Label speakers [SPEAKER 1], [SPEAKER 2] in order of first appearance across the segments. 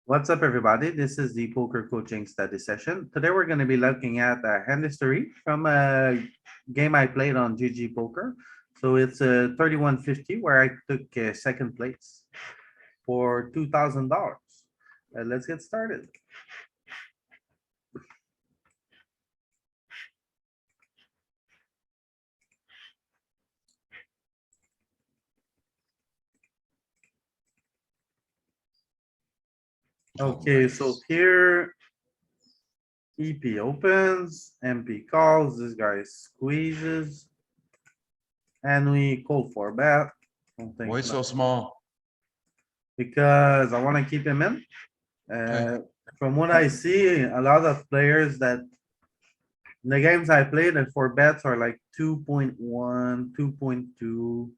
[SPEAKER 1] What's up, everybody? This is the poker coaching study session. Today, we're going to be looking at hand history from a game I played on GG Poker. So it's a 3150 where I took second place for $2,000. Let's get started. Okay, so here EP opens, MP calls, this guy squeezes. And we call for bet. Don't think
[SPEAKER 2] Why so
[SPEAKER 1] much,
[SPEAKER 2] small?
[SPEAKER 1] because I wanna keep him in. Uh, from what I see, a lot of players that the games I played and for bets are like 2.1, 2.2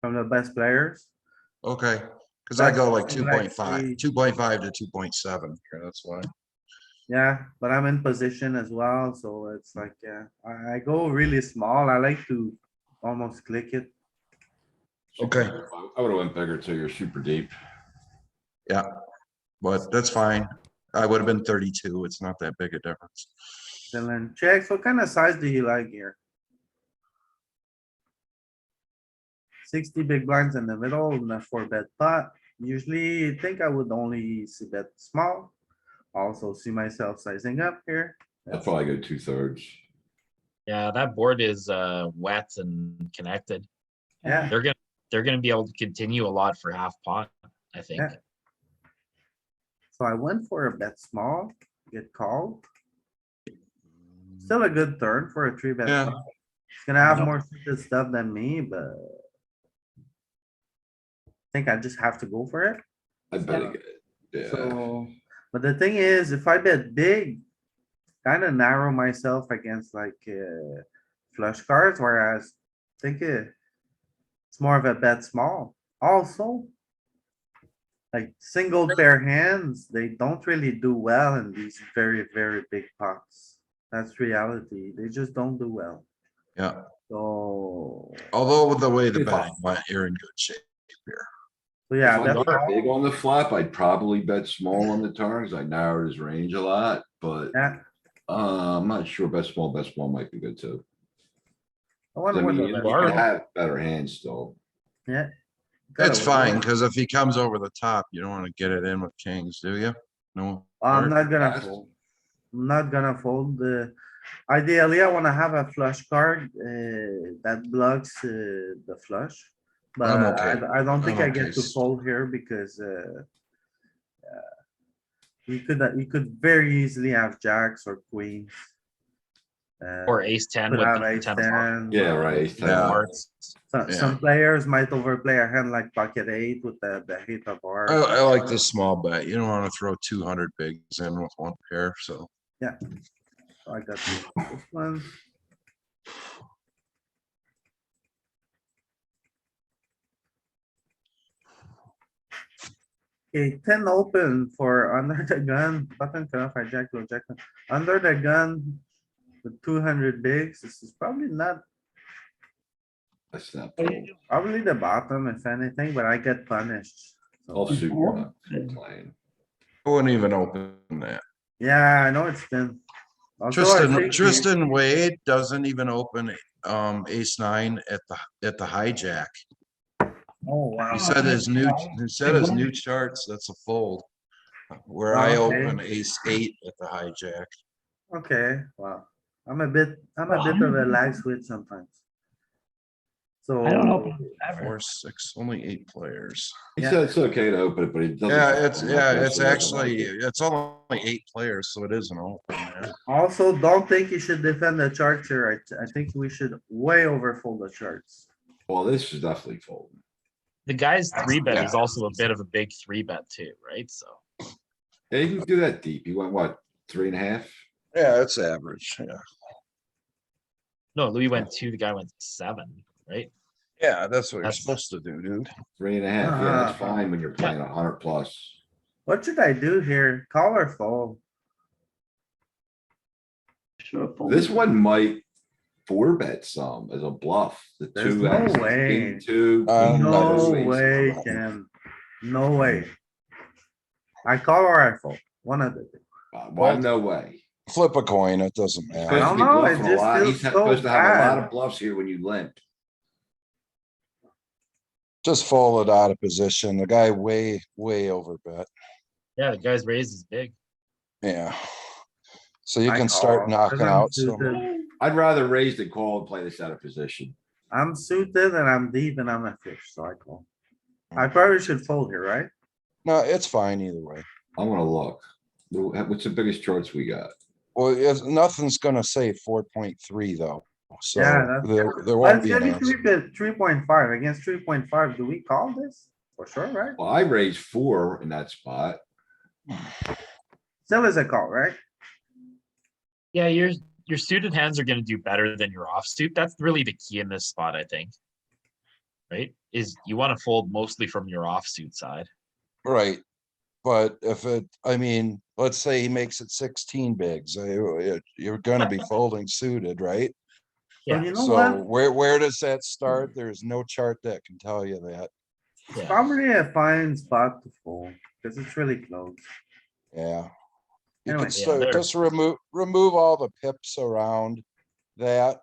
[SPEAKER 1] from the best players.
[SPEAKER 2] Okay, cuz I go like
[SPEAKER 1] That's what I
[SPEAKER 2] 2.5,
[SPEAKER 1] see.
[SPEAKER 2] 2.5 to 2.7. That's why.
[SPEAKER 1] Yeah, but I'm in position as well, so it's like, yeah, I go really small. I like to almost click it.
[SPEAKER 2] Okay.
[SPEAKER 3] I would have went bigger too. You're super deep.
[SPEAKER 2] Yeah, but that's fine. I would have been 32. It's not that big a difference.
[SPEAKER 1] Dylan checks. What kind of size do you like here? 60 big blinds in the middle and a four bet pot. Usually you think I would only see bet small. Also see myself sizing up here.
[SPEAKER 3] I'd probably go 2/3.
[SPEAKER 4] Yeah, that board is wet and connected.
[SPEAKER 1] Yeah,
[SPEAKER 4] They're gonna be able to continue a lot for half pot, I think.
[SPEAKER 1] Yeah. so I went for a bet small, get called. Still a good turn for a three bet.
[SPEAKER 2] Yeah.
[SPEAKER 1] pot. It's gonna have more suited stuff than me, but. I think I just have to go for it.
[SPEAKER 3] I bet it. Yeah,
[SPEAKER 1] So, but the thing is, if I bet big, kinda narrow myself against like, flush cards, whereas I think it's more of a bet small. Also, like single pair hands, they don't really do well in these very, very big pots. That's reality. They just don't do well.
[SPEAKER 2] Yeah,
[SPEAKER 1] So,
[SPEAKER 2] although with the way the
[SPEAKER 3] If I-
[SPEAKER 2] betting went, you're in good shape here.
[SPEAKER 1] so
[SPEAKER 3] if
[SPEAKER 1] yeah,
[SPEAKER 3] I
[SPEAKER 1] that's
[SPEAKER 3] bet big on the flop, I'd probably bet small on the turns. I narrowed his range a lot, but
[SPEAKER 1] yeah.
[SPEAKER 3] I'm not sure. Bet small might be good too.
[SPEAKER 1] I
[SPEAKER 3] 'Cause
[SPEAKER 1] wonder
[SPEAKER 3] I
[SPEAKER 1] what
[SPEAKER 3] mean,
[SPEAKER 1] the
[SPEAKER 3] you
[SPEAKER 1] best-
[SPEAKER 3] can have better hands still.
[SPEAKER 1] Yeah. Gotta
[SPEAKER 2] It's
[SPEAKER 1] win.
[SPEAKER 2] fine, cuz if he comes over the top, you don't want to get it in with kings, do you? No.
[SPEAKER 1] I'm
[SPEAKER 2] Bert?
[SPEAKER 1] not gonna
[SPEAKER 3] Yes.
[SPEAKER 1] fold. I'm not gonna fold the, ideally, I wanna have a flush card, that blocks, the flush. But
[SPEAKER 2] I'm okay.
[SPEAKER 1] I don't think I
[SPEAKER 2] I'm
[SPEAKER 1] get
[SPEAKER 2] okay.
[SPEAKER 1] to fold here because, you could very easily have jacks or queens.
[SPEAKER 4] Or ace 10
[SPEAKER 1] Could
[SPEAKER 4] with
[SPEAKER 1] have
[SPEAKER 4] the
[SPEAKER 1] ace
[SPEAKER 4] 10 of
[SPEAKER 1] ten.
[SPEAKER 3] Yeah, right. ace 10
[SPEAKER 2] Yeah.
[SPEAKER 3] off.
[SPEAKER 4] hearts.
[SPEAKER 1] Some,
[SPEAKER 2] Yeah.
[SPEAKER 1] some players might overplay a hand like pocket eight with the hit of
[SPEAKER 2] I
[SPEAKER 1] hearts.
[SPEAKER 2] like this small bet. You don't want to throw 200 bigs in with one pair, so.
[SPEAKER 1] So I got this one. Okay, 10 open for under the gun, button cutoff, hijack, low jack. Under the gun with 200 bigs, this is probably not,
[SPEAKER 3] That's not fold.
[SPEAKER 1] probably the bottom if anything, but I get punished. So,
[SPEAKER 3] Offsuit one, playing.
[SPEAKER 2] I wouldn't even open that.
[SPEAKER 1] yeah, I know it's been. Also, I
[SPEAKER 2] Tristan,
[SPEAKER 1] think
[SPEAKER 2] Tristan Wade doesn't even open ace nine at the hijack.
[SPEAKER 1] Oh, wow.
[SPEAKER 2] He said his new charts, that's a fold. Where I
[SPEAKER 1] Okay.
[SPEAKER 2] open ace eight at the hijack.
[SPEAKER 1] Okay, wow. I'm a bit of a lag switch sometimes. So.
[SPEAKER 5] I don't open ever.
[SPEAKER 2] 4, 6, only 8 players.
[SPEAKER 3] He
[SPEAKER 1] Yeah.
[SPEAKER 3] said it's okay to open it, but it doesn't.
[SPEAKER 2] It's actually, it's only 8 players, so it isn't open there.
[SPEAKER 1] Also, don't think you should defend the charts here. I think we should way overfold the charts.
[SPEAKER 3] Well, this is definitely folding.
[SPEAKER 4] The guy's 3-bet
[SPEAKER 2] Yeah.
[SPEAKER 4] is also a bit of a big 3-bet too, right? So
[SPEAKER 3] Yeah, you can do that deep. He went what, 3.5?
[SPEAKER 2] Yeah, it's average, yeah.
[SPEAKER 4] no, Louis went 2, the guy went 7, right?
[SPEAKER 2] Yeah, that's what you're
[SPEAKER 4] That's-
[SPEAKER 2] supposed to do, dude.
[SPEAKER 3] 3.5. Yeah, that's fine when you're playing 100 plus.
[SPEAKER 1] What should I do here? Call or fold?
[SPEAKER 5] Sure, fold.
[SPEAKER 3] This one might 4-bet some as a bluff. The
[SPEAKER 1] There's
[SPEAKER 3] two.
[SPEAKER 1] no
[SPEAKER 3] X,
[SPEAKER 1] way.
[SPEAKER 3] Two.
[SPEAKER 2] I'm
[SPEAKER 3] queen,
[SPEAKER 2] not
[SPEAKER 1] No
[SPEAKER 3] ace.
[SPEAKER 1] way, Ken. No way. I call or I fold, one of the two.
[SPEAKER 3] Well, no way.
[SPEAKER 2] Flip a coin, it doesn't
[SPEAKER 3] He's
[SPEAKER 2] matter.
[SPEAKER 3] supposed to
[SPEAKER 1] don't
[SPEAKER 3] be
[SPEAKER 1] know, it
[SPEAKER 3] bluffing a
[SPEAKER 1] just
[SPEAKER 3] lot.
[SPEAKER 1] feels
[SPEAKER 3] He's
[SPEAKER 1] so
[SPEAKER 3] supposed to have a lot
[SPEAKER 1] bad.
[SPEAKER 3] of bluffs here when you limp.
[SPEAKER 2] Just fold it out of position. The guy way over bet.
[SPEAKER 4] Yeah, the guy's raised is big.
[SPEAKER 2] Yeah. So you
[SPEAKER 1] I
[SPEAKER 2] can start
[SPEAKER 1] call,
[SPEAKER 2] knocking
[SPEAKER 1] 'cause I'm
[SPEAKER 2] out some.
[SPEAKER 1] suited.
[SPEAKER 3] I'd rather raise the call and play this out of position.
[SPEAKER 1] I'm suited and I'm deep and I'm a fish, so I call. I probably should fold here, right?
[SPEAKER 2] No, it's fine either way.
[SPEAKER 3] I'm gonna look. What's the biggest charts we got?
[SPEAKER 2] Well, nothing's gonna say 4.3 though. So
[SPEAKER 1] Yeah, that's
[SPEAKER 2] there
[SPEAKER 1] But
[SPEAKER 2] won't
[SPEAKER 1] it's
[SPEAKER 2] be an
[SPEAKER 1] gonna
[SPEAKER 2] answer.
[SPEAKER 1] be 3.5 against 3.5. Do we call this? For sure, right?
[SPEAKER 3] Well, I raised 4 in that spot.
[SPEAKER 1] Still is a call, right?
[SPEAKER 4] Yeah, your suited hands are gonna do better than your offsuit. That's really the key in this spot, I think. Right? Is you want to fold mostly from your offsuit side.
[SPEAKER 2] Right. But if I mean, let's say he makes it 16 bigs, you're gonna be folding suited, right?
[SPEAKER 1] So
[SPEAKER 4] Yeah.
[SPEAKER 1] you know
[SPEAKER 2] So
[SPEAKER 1] what?
[SPEAKER 2] where does that start? There's no chart that can tell you that.
[SPEAKER 1] It's
[SPEAKER 4] Yeah.
[SPEAKER 1] probably a fine spot to fold, because it's really close.
[SPEAKER 2] Yeah. You
[SPEAKER 1] Anyway.
[SPEAKER 2] could
[SPEAKER 4] Yeah,
[SPEAKER 2] start,
[SPEAKER 4] they're-
[SPEAKER 2] just remove all the pips around that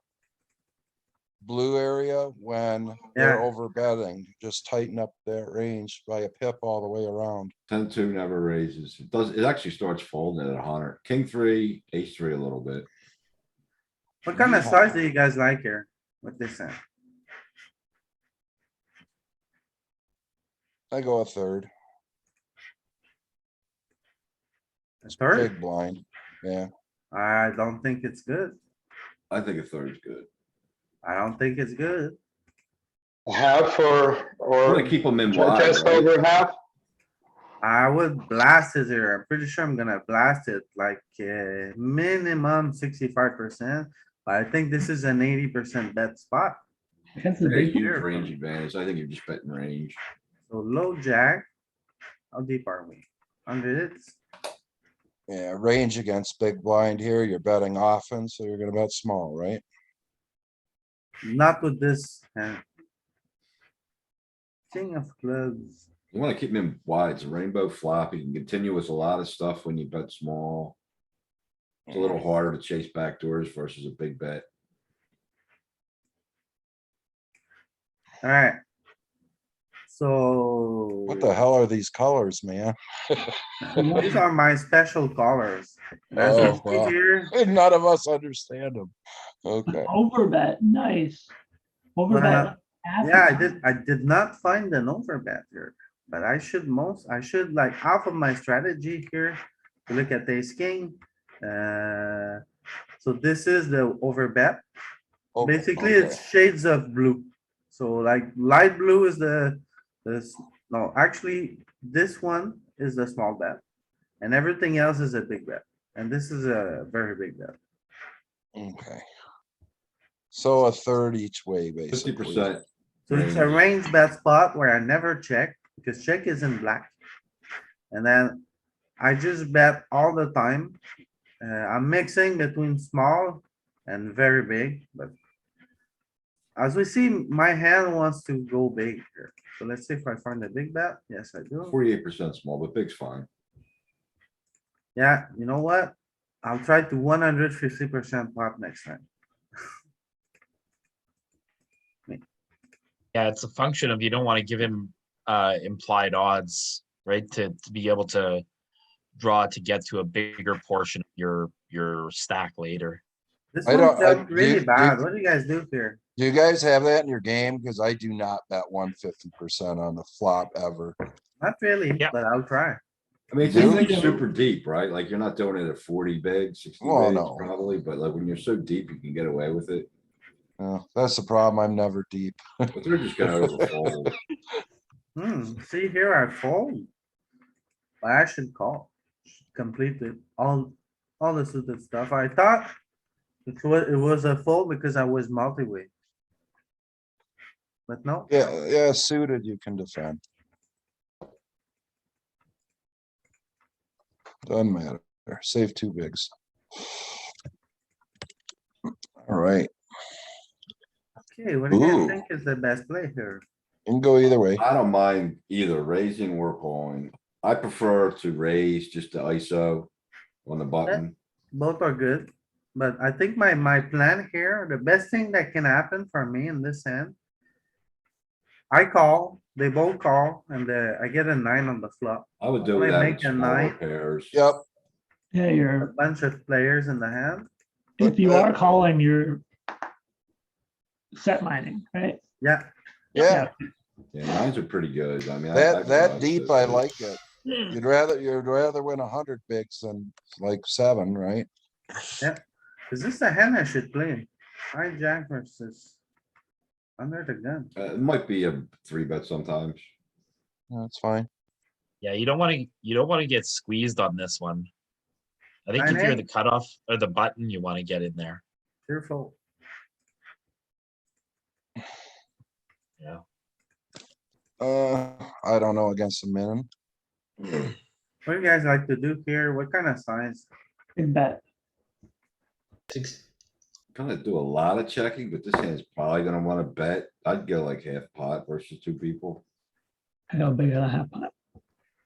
[SPEAKER 2] blue area when they're
[SPEAKER 1] Yeah.
[SPEAKER 2] over betting. Just tighten up that range by a pip all the way around.
[SPEAKER 3] 10-2 never raises. It actually starts folding at 100. King 3, ace 3 a little bit.
[SPEAKER 1] What kind of size do you guys like here with this hand?
[SPEAKER 2] I go a third,
[SPEAKER 1] A third?
[SPEAKER 2] big blind. Yeah.
[SPEAKER 1] I don't think it's good.
[SPEAKER 3] I think a third is good.
[SPEAKER 1] I don't think it's good.
[SPEAKER 6] Half
[SPEAKER 3] I'm
[SPEAKER 6] or
[SPEAKER 3] gonna keep them in wide,
[SPEAKER 6] just
[SPEAKER 3] right?
[SPEAKER 6] over half?
[SPEAKER 1] I would blast it here. I'm pretty sure I'm gonna blast it like minimum 65%. But I think this is an 80% bet spot.
[SPEAKER 5] Against the
[SPEAKER 3] Very
[SPEAKER 5] big
[SPEAKER 3] huge
[SPEAKER 5] here.
[SPEAKER 3] range advantage. I think you're just betting range.
[SPEAKER 1] So low jack. How deep are we? 100s?
[SPEAKER 2] Yeah, range against big blind here. You're betting often, so you're gonna bet small, right?
[SPEAKER 1] Not with this hand. King of clubs.
[SPEAKER 3] You wanna keep them in wide. It's a rainbow flop. You can continue with a lot of stuff when you bet small. It's a little harder to chase backdoors versus a big bet.
[SPEAKER 1] Alright. So.
[SPEAKER 2] What the hell are these colors, man?
[SPEAKER 1] These are my special colors. As you
[SPEAKER 2] Oh,
[SPEAKER 1] see
[SPEAKER 2] wow.
[SPEAKER 1] here,
[SPEAKER 2] None of us understand them. Okay.
[SPEAKER 5] Overbet, nice. Overbet. half
[SPEAKER 1] yeah,
[SPEAKER 5] is-
[SPEAKER 1] I did not find an overbet here, but I should like half of my strategy here. To look at ace king, so this is the overbet.
[SPEAKER 2] Oh,
[SPEAKER 1] Basically,
[SPEAKER 2] okay.
[SPEAKER 1] it's shades of blue. So like light blue is no, actually, this one is the small bet. And everything else is a big bet. And this is a very big bet.
[SPEAKER 2] Okay. So a third each way,
[SPEAKER 3] 50%.
[SPEAKER 2] basically.
[SPEAKER 1] So it's a range bet spot where I never check because check is in black. And then I just bet all the time. I'm mixing between small and very big, but as we see, my hand wants to go big here. So let's see if I find a big bet. Yes, I do.
[SPEAKER 3] 48% small, but big's fine.
[SPEAKER 1] Yeah, you know what? I'll try to 150% pot next time.
[SPEAKER 4] Yeah, it's a function of you don't want to give him implied odds, right? To be able to draw to get to a bigger portion of your stack later.
[SPEAKER 1] This
[SPEAKER 2] I
[SPEAKER 1] one
[SPEAKER 2] don't-
[SPEAKER 1] felt
[SPEAKER 2] do
[SPEAKER 1] really
[SPEAKER 2] you-
[SPEAKER 1] bad. What do you guys do here?
[SPEAKER 2] Do you guys have that in your game? Because I do not bet 150% on the flop ever.
[SPEAKER 1] Not really,
[SPEAKER 4] Yeah.
[SPEAKER 1] but I'll try.
[SPEAKER 3] I mean, it's
[SPEAKER 2] You
[SPEAKER 3] like
[SPEAKER 5] do?
[SPEAKER 3] super deep, right? Like you're not doing it at 40 big, 60
[SPEAKER 2] Well,
[SPEAKER 3] bigs
[SPEAKER 2] no.
[SPEAKER 3] probably, but like when you're so deep, you can get away with it.
[SPEAKER 2] That's the problem. I'm never deep.
[SPEAKER 3] But they're just gonna overfold.
[SPEAKER 1] See here, I fold. But I should call. Completely, all the suited stuff. I thought it was a fold because I was multi-way. But no.
[SPEAKER 2] Yeah, suited you can defend. Doesn't matter. Save two bigs. All right,
[SPEAKER 1] Okay, what do you guys
[SPEAKER 2] Ooh.
[SPEAKER 1] think is the best play here?
[SPEAKER 2] you can go either way.
[SPEAKER 3] I don't mind either raising or calling. I prefer to raise just the ISO on the button.
[SPEAKER 1] Both are good, but I think my plan here, the best thing that can happen for me in this hand. I call, they both call, and I get a 9 on the flop.
[SPEAKER 3] I would do
[SPEAKER 1] When I
[SPEAKER 3] that
[SPEAKER 1] make
[SPEAKER 3] with
[SPEAKER 1] a
[SPEAKER 3] smaller
[SPEAKER 1] 9.
[SPEAKER 3] pairs.
[SPEAKER 2] Yep,
[SPEAKER 5] Yeah,
[SPEAKER 1] A
[SPEAKER 5] you're,
[SPEAKER 1] bunch of players in the hand.
[SPEAKER 5] if you are calling, you're set mining, right?
[SPEAKER 1] Yeah,
[SPEAKER 2] yeah,
[SPEAKER 3] Yeah, nines are pretty good. I mean.
[SPEAKER 2] that deep, I like it. You'd rather win 100 bigs than like 7, right?
[SPEAKER 1] is this the hand I should play? Hijack versus under the gun.
[SPEAKER 3] It might be a 3-bet sometimes.
[SPEAKER 2] That's fine.
[SPEAKER 4] Yeah, you don't want to get squeezed on this one. I think if you're
[SPEAKER 1] 9-8.
[SPEAKER 4] the cutoff or the button, you want to get in there.
[SPEAKER 1] Careful.
[SPEAKER 4] Yeah.
[SPEAKER 2] I don't know against the min.
[SPEAKER 1] What do you guys like to do here? What kind of size?
[SPEAKER 5] Big bet.
[SPEAKER 3] Gonna do a lot of checking, but this hand's probably gonna wanna bet. I'd go like half pot versus 2 people.
[SPEAKER 5] I go bigger than half pot.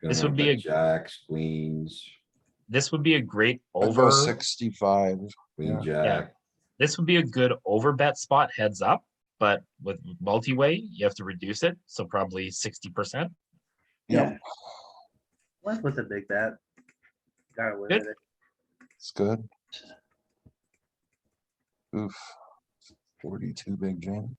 [SPEAKER 3] Gonna
[SPEAKER 4] This
[SPEAKER 3] wanna
[SPEAKER 4] would be
[SPEAKER 3] bet
[SPEAKER 4] a-
[SPEAKER 3] jacks, queens,
[SPEAKER 4] This would be a great
[SPEAKER 2] I'd go
[SPEAKER 4] over.
[SPEAKER 2] 65.
[SPEAKER 3] queen,
[SPEAKER 2] Yeah.
[SPEAKER 3] jack.
[SPEAKER 4] This would be a good over bet spot heads up, but with multi-way, you have to reduce it. So probably 60%.
[SPEAKER 2] Yep.
[SPEAKER 5] Yeah,
[SPEAKER 1] Went with a big bet. Got away
[SPEAKER 4] Good.
[SPEAKER 1] with it.
[SPEAKER 2] It's good. Oof. 42 big jam.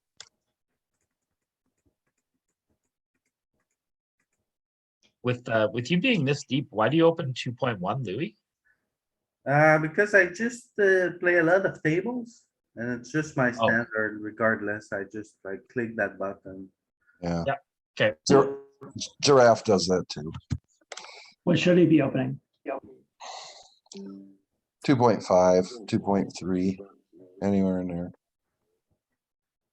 [SPEAKER 4] With you being this deep, why do you open 2.1, Louis?
[SPEAKER 1] Because I just play a lot of tables and it's just my
[SPEAKER 4] Oh.
[SPEAKER 1] standard regardless. I just like click that button.
[SPEAKER 2] Yeah.
[SPEAKER 4] Yeah. Okay.
[SPEAKER 2] Giraffe does that too.
[SPEAKER 5] what should he be opening?
[SPEAKER 2] 2.5, 2.3, anywhere in there.